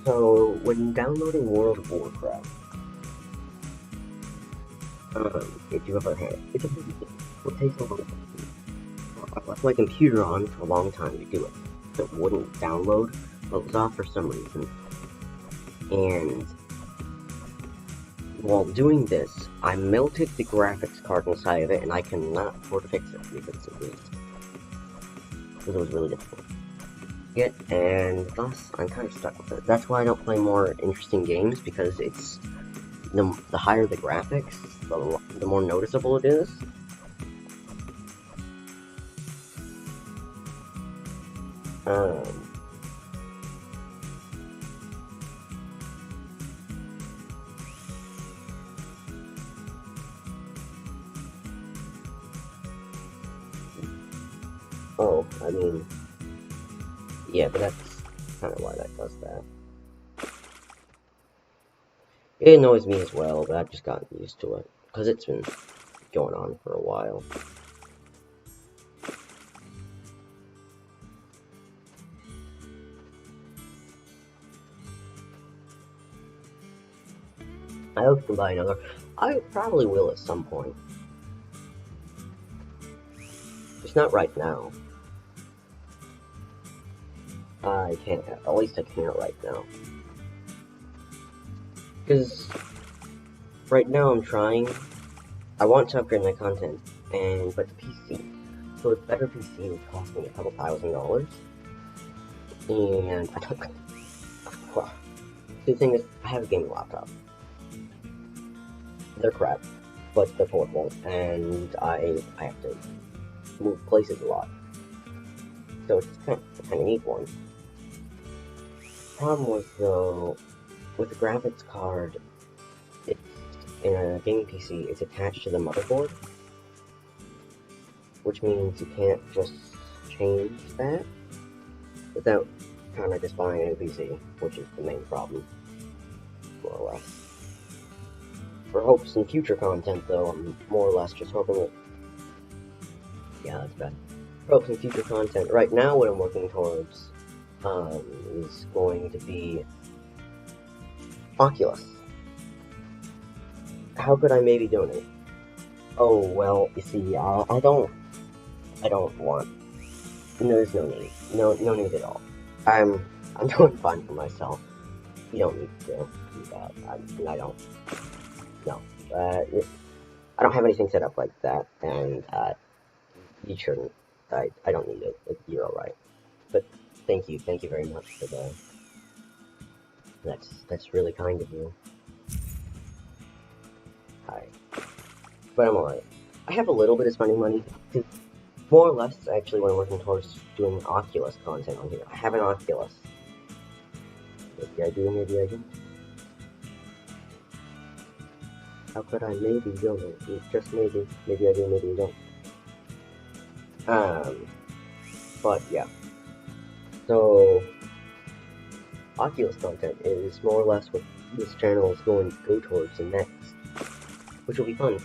So, when downloading World of Warcraft, if you ever had it, it's a big thing. It takes a long time. I left my computer on for a long time to do it. It wouldn't download, but it was off for some reason. And while doing this, I melted the graphics card inside of it, and I cannot afford to fix it because it was really difficult. And thus, I'm kind of stuck with it. That's why I don't play more interesting games, because it's the higher the graphics, the more noticeable it is. Oh, I mean, yeah, but that's kind of why that does that. It annoys me as well, but I've just gotten used to it, because it's been going on for a while. I hope to buy another. I probably will at some point. Just not right now. I can't, at least I can't right now. Because right now I'm trying, I want to upgrade my content, but the PC. So a better PC would cost me a couple $1,000. And I don't, well, the thing is, I have a gaming laptop. They're crap, but they're portable, and I have to move places a lot. So it's kind of need one. Problem was, though, with the graphics card, it's in a gaming PC, it's attached to the motherboard, which means you can't just change that without kind of just buying a new PC, which is the main problem, more or less. For hopes and future content, though, I'm more or less just hoping that. Yeah, that's bad. For hopes and future content, right now what I'm working towards is going to be Oculus. How could I maybe donate? Oh, well, you see, I don't want. There's no need. No need at all. I'm doing fine for myself. You don't need to do that. I don't. No. I don't have anything set up like that, and you shouldn't. I don't need it. You're alright. But thank you very much for that. That's really kind of you. Hi. But I'm alright. I have a little bit of spending money. More or less, actually, when I'm working towards doing Oculus content on here. I have an Oculus. Maybe I do, maybe I don't. How could I maybe donate? Just maybe. Maybe I do, maybe I don't. But yeah. So, Oculus content is more or less what this channel is going to go towards next, which will be fun.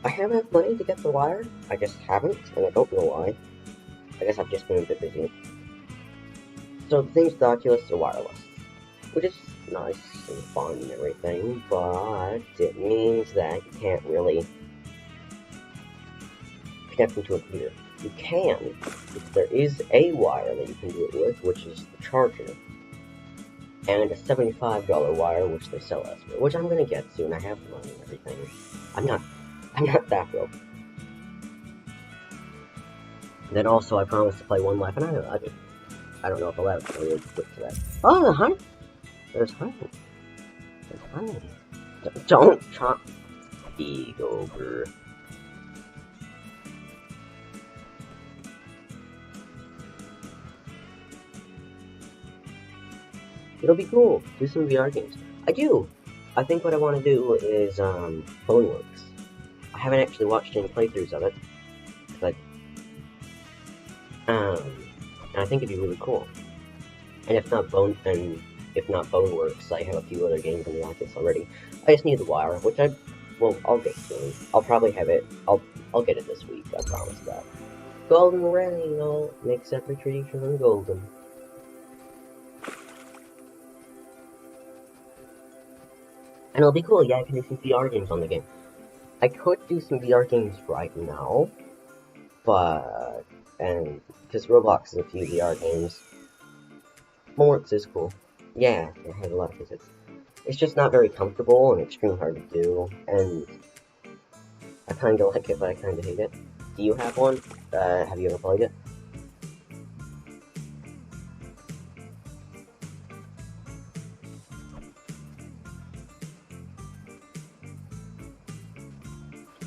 I have enough money to get the wire, I just haven't, and I don't know why. I guess I've just been a bit busy. So the things with the Oculus are wireless, which is nice and fun and everything, but it means that you can't really connect them to a computer. You can, if there is a wire that you can do it with, which is the charger, and a $75 wire, which they sell elsewhere, which I'm gonna get soon. I have the money and everything. I'm not that broke. Then also, I promised to play One Life, and I don't know if I'll ever really quit to that. Oh, the honey! There's honey. There's honey. Don't chop Big over. It'll be cool. Do some VR games. I do. I think what I want to do is Boneworks. I haven't actually watched any playthroughs of it, but and I think it'd be really cool. And if not Boneworks, I have a few other games on the Oculus already. I just need the wire, which I'll get soon. I'll probably have it. I'll get it this week. I promise that. Golden Ring, all makes every creation golden. And it'll be cool, yeah, I can do some VR games on the game. I could do some VR games right now, but, and, because Roblox is a few VR games. Boneworks is cool. Yeah, it has a lot of physics. It's just not very comfortable and extremely hard to do, and I kinda like it, but I kinda hate it. Do you have one? Have you ever played it?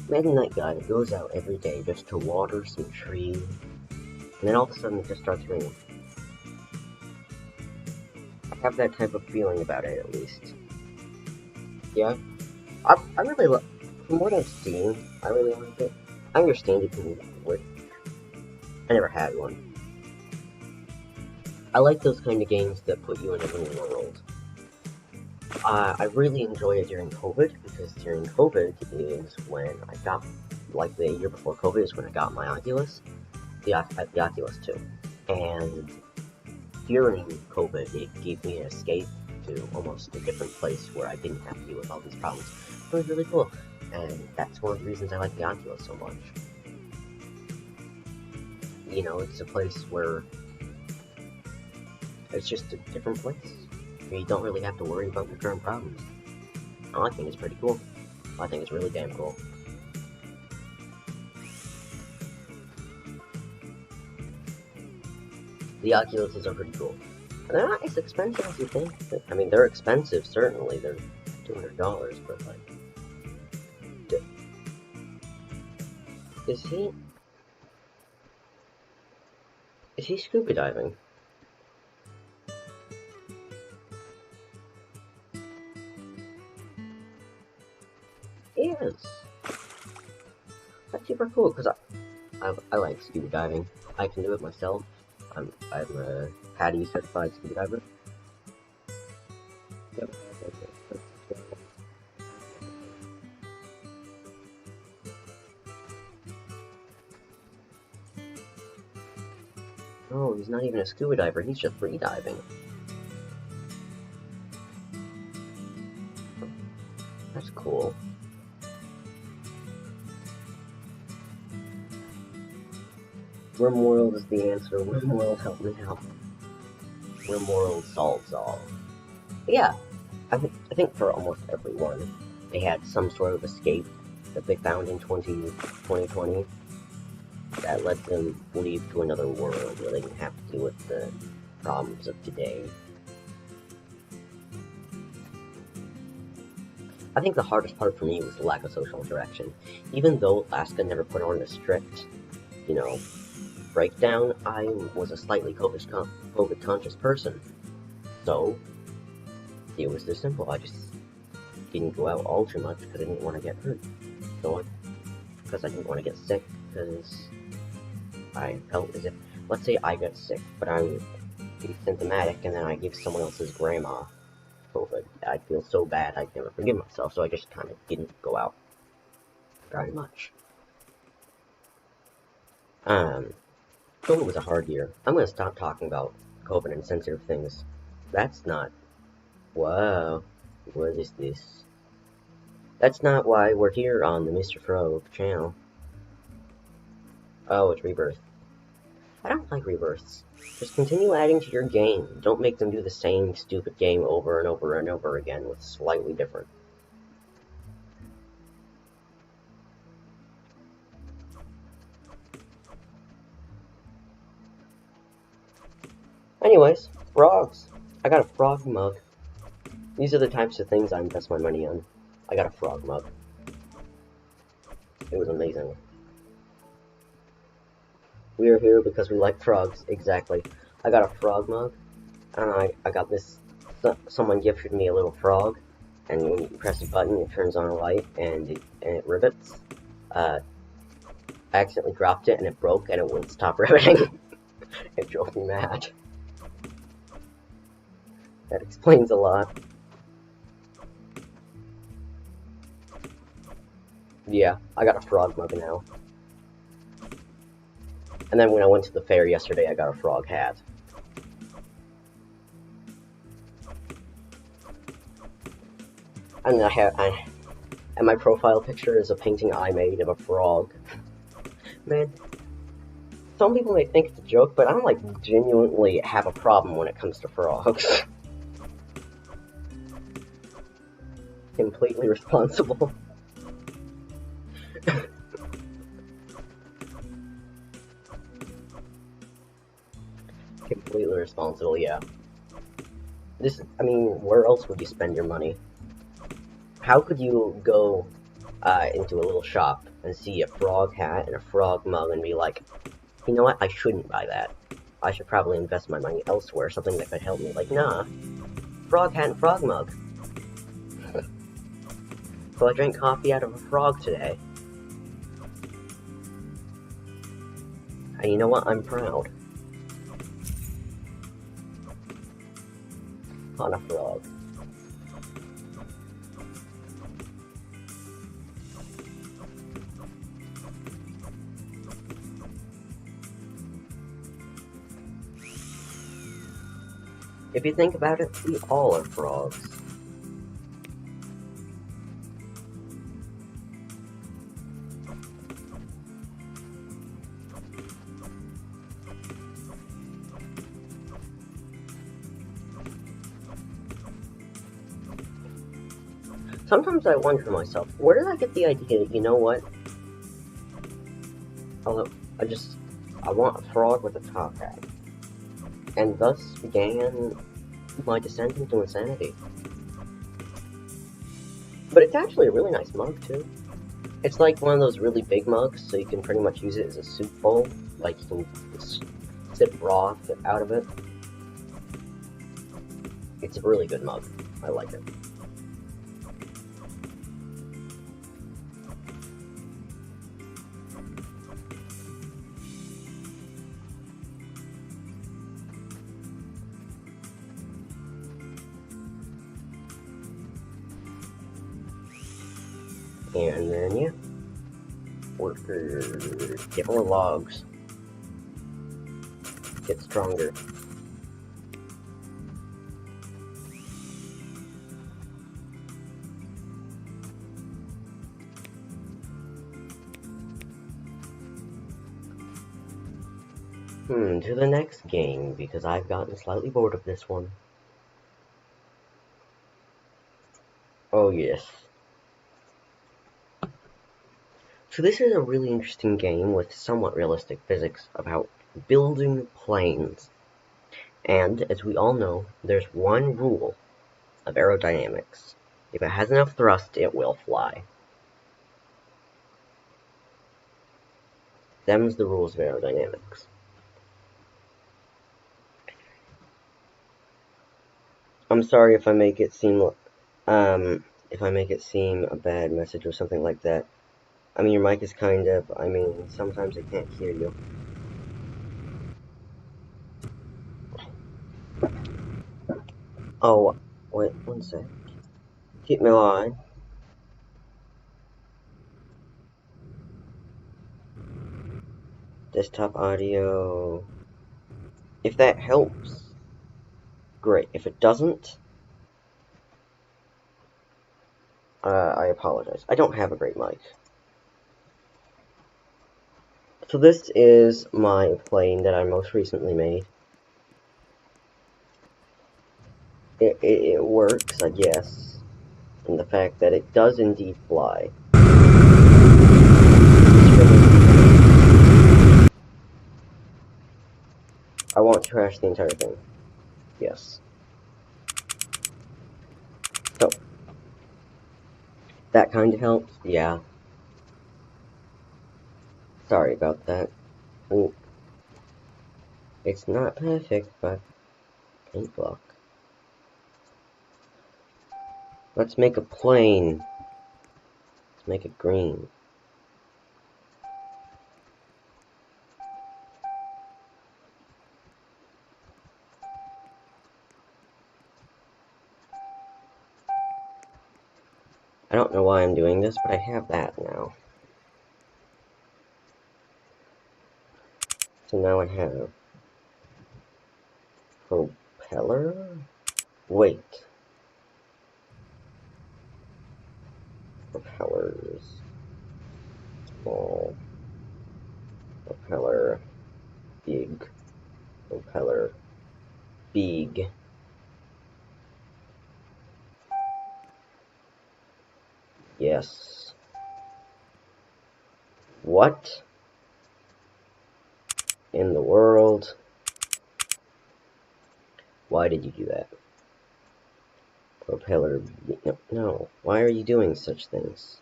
Imagine that guy that goes out every day just to water some trees, and then all of a sudden it just starts raining. I have that type of feeling about it, at least. Yeah? I really like, from what I've seen, I really like it. I understand it can be awkward. I never had one. I like those kind of games that put you in a new world. I really enjoy it during COVID, because during COVID is when I got, like the year before COVID is when I got my Oculus, the Oculus 2. And during COVID, it gave me an escape to almost a different place where I didn't have to deal with all these problems. It was really cool, and that's one of the reasons I like the Oculus so much. You know, it's a place where it's just a different place. You don't really have to worry about your current problems. I think it's pretty cool. I think it's really damn cool. The Oculuses are pretty cool. They're not as expensive as you think. I mean, they're expensive, certainly. They're $200, but like... Is he scuba diving? He is. That's super cool, because I like scuba diving. I can do it myself. I'm a PADI certified scuba diver. Yep. Oh, he's not even a scuba diver, he's just free diving. That's cool. RimWorld is the answer. RimWorld, help me out. RimWorld solves all. But yeah, I think for almost everyone, they had some sort of escape that they found in 2020 that let them leave to another world where they didn't have to deal with the problems of today. I think the hardest part for me was the lack of social interaction. Even though Alaska never put on a strict, you know, breakdown, I was a slightly COVID-conscious person. So, it was this simple. I just didn't go out all too much because I didn't want to get hurt. So, because I didn't want to get sick, because I felt as if, let's say I got sick, but I'm symptomatic, and then I give someone else's grandma COVID. I'd feel so bad I'd never forgive myself, so I just kind of didn't go out very much. COVID was a hard year. I'm gonna stop talking about COVID and sensitive things. That's not. Whoa. What is this? That's not why we're here on the Mr. Frog channel. Oh, it's Rebirth. I don't like rebirths. Just continue adding to your game. Don't make them do the same stupid game over and over and over again with slightly different. Anyways, frogs. I got a frog mug. These are the types of things I invest my money on. I got a frog mug. It was amazing. We are here because we like frogs. Exactly. I got a frog mug, and I got this. Someone gifted me a little frog, and when you press a button, it turns on a light, and it rivets. I accidentally dropped it, and it broke, and it wouldn't stop riveting. It drove me mad. That explains a lot. Yeah, I got a frog mug now. And then when I went to the fair yesterday, I got a frog hat. And and my profile picture is a painting I made of a frog. Man, some people may think it's a joke, but I don't like genuinely have a problem when it comes to frogs. Completely responsible. Completely responsible, yeah. I mean, where else would you spend your money? How could you go into a little shop and see a frog hat and a frog mug and be like, you know what, I shouldn't buy that. I should probably invest my money elsewhere, something that could help me. Like, nah, frog hat and frog mug. So I drank coffee out of a frog today. And you know what, I'm proud. On a frog. If you think about it, we all are frogs. Sometimes I wonder to myself, where did I get the idea that, you know what? I want a frog with a top hat. And thus began my descent into insanity. But it's actually a really nice mug, too. It's like one of those really big mugs, so you can pretty much use it as a soup bowl. Like, you can sip broth out of it. It's a really good mug. I like it. And then, yeah, work for get more logs, get stronger. To the next game, because I've gotten slightly bored of this one. Oh, yes. So this is a really interesting game with somewhat realistic physics about building planes. And, as we all know, there's one rule of aerodynamics. If it has enough thrust, it will fly. Them's the rules of aerodynamics. I'm sorry if I make it seem a bad message or something like that. I mean, your mic is sometimes it can't hear you. Oh, Wait, one sec. Keep me line. Desktop audio. If that helps, great. If it doesn't, I apologize. I don't have a great mic. So this is my plane that I most recently made. It works, I guess, in the fact that it does indeed fly. I want to crash the entire thing. Yes. So, that kind of helps? Yeah. Sorry about that. Ooh. It's not perfect, but paint block. Let's make a plane. Let's make it green. I don't know why I'm doing this, but I have that now. So now I have propeller? Wait. Propellers. Small. Propeller. Big. Propeller. Big. Yes. What in the world? Why did you do that? Propeller. No. Why are you doing such things?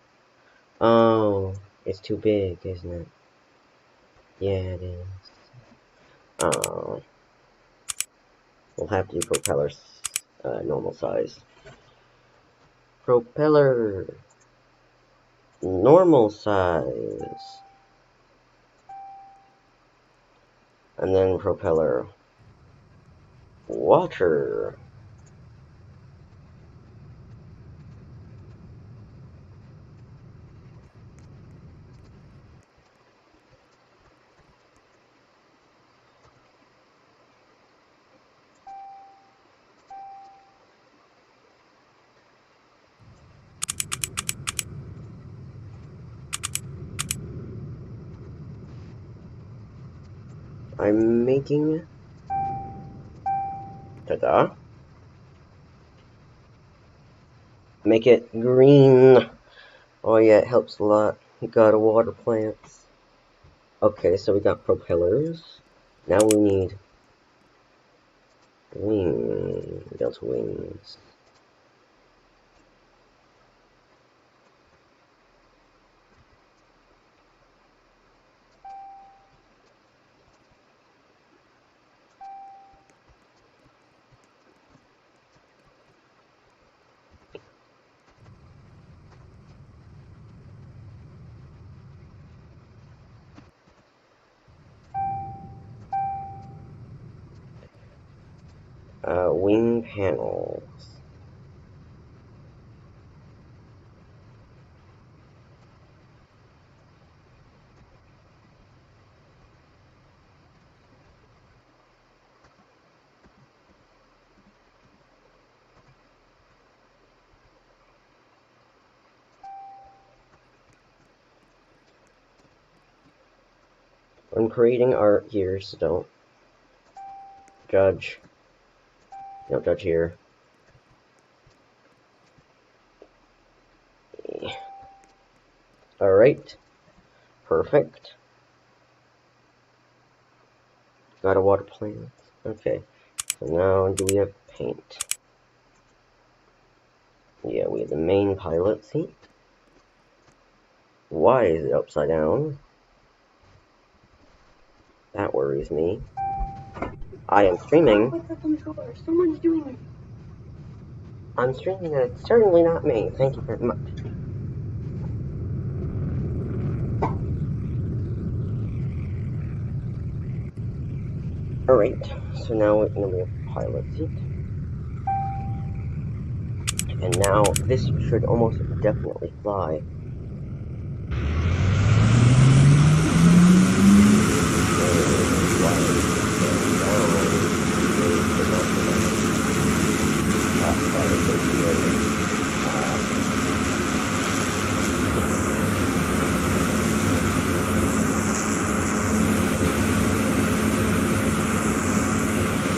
Oh, it's too big, isn't it? Yeah, it is. Oh. We'll have to do propeller normal size. Propeller. Normal size. And then propeller. Water. I'm making... Ta-da. Make it green. Oh yeah, it helps a lot. You gotta water plants. Okay, so we got propellers. Now we need delta wings. Wing panels. I'm creating art here, so don't judge. Don't judge here. Alright. Perfect. Got a water plant. Okay. So now, do we have paint? Yeah, we have the main pilot seat. Why is it upside down? That worries me. I am streaming. With the controller, someone's doing it. I'm streaming and it's certainly not me. Thank you very much. Alright, so now we have pilot seat. And now this should almost definitely fly.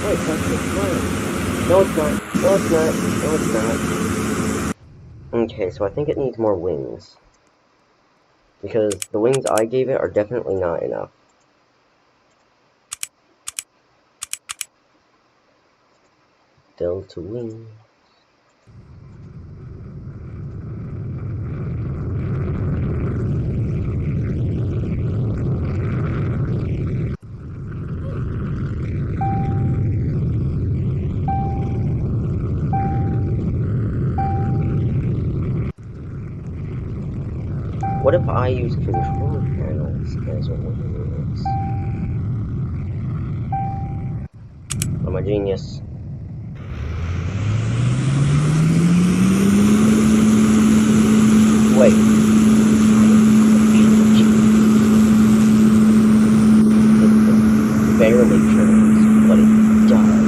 Wait, that's just flying. No, it's not. No, it's not. No, it's not. Okay, so I think it needs more wings. Because the wings I gave it are definitely not enough. Delta wing. What if I use control panels as wings? I'm a genius. Wait. It barely turns, but it does.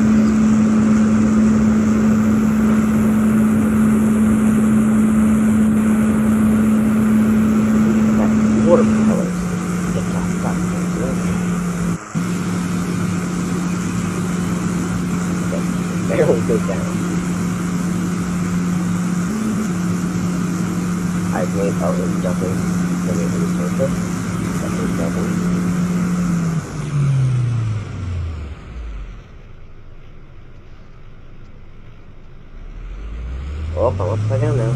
That's watercolors. It's all stuff. It barely goes down. I've made already dozens. Let me restart this. Definitely dozens. Oh, I'm upside down now.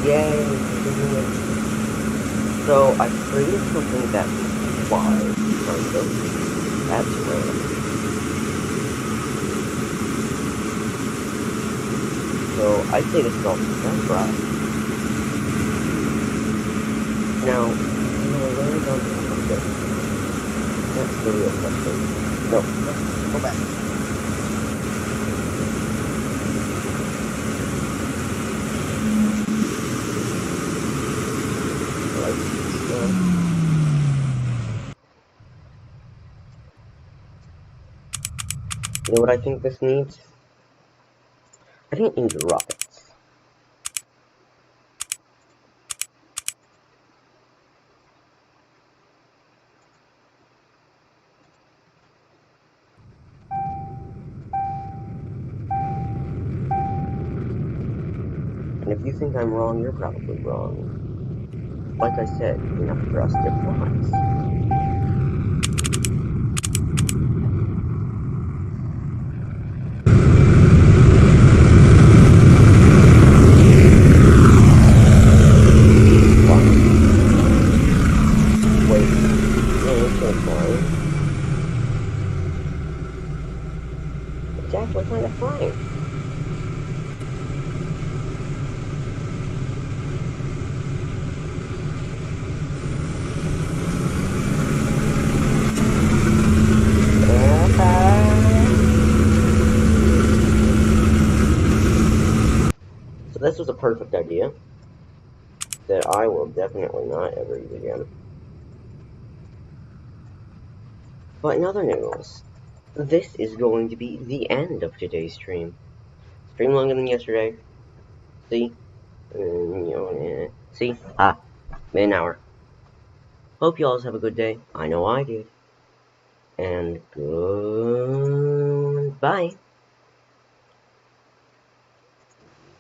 Yay! So I created something that flies, kind of. That's random. So I'd say this is all right. Now, I'm gonna land on top of this. That's the real question. No, go back. You know what I think this needs? I think it needs rockets. And if you think I'm wrong, you're probably wrong. Like I said, enough thrust, it flies. Wait, no, it's still flying. It's actually kind of flying. So this was a perfect idea that I will definitely not ever use again. But in other news, this is going to be the end of today's stream. Stream longer than yesterday. See? See? An hour. Hope you all have a good day. I know I did. And goodbye.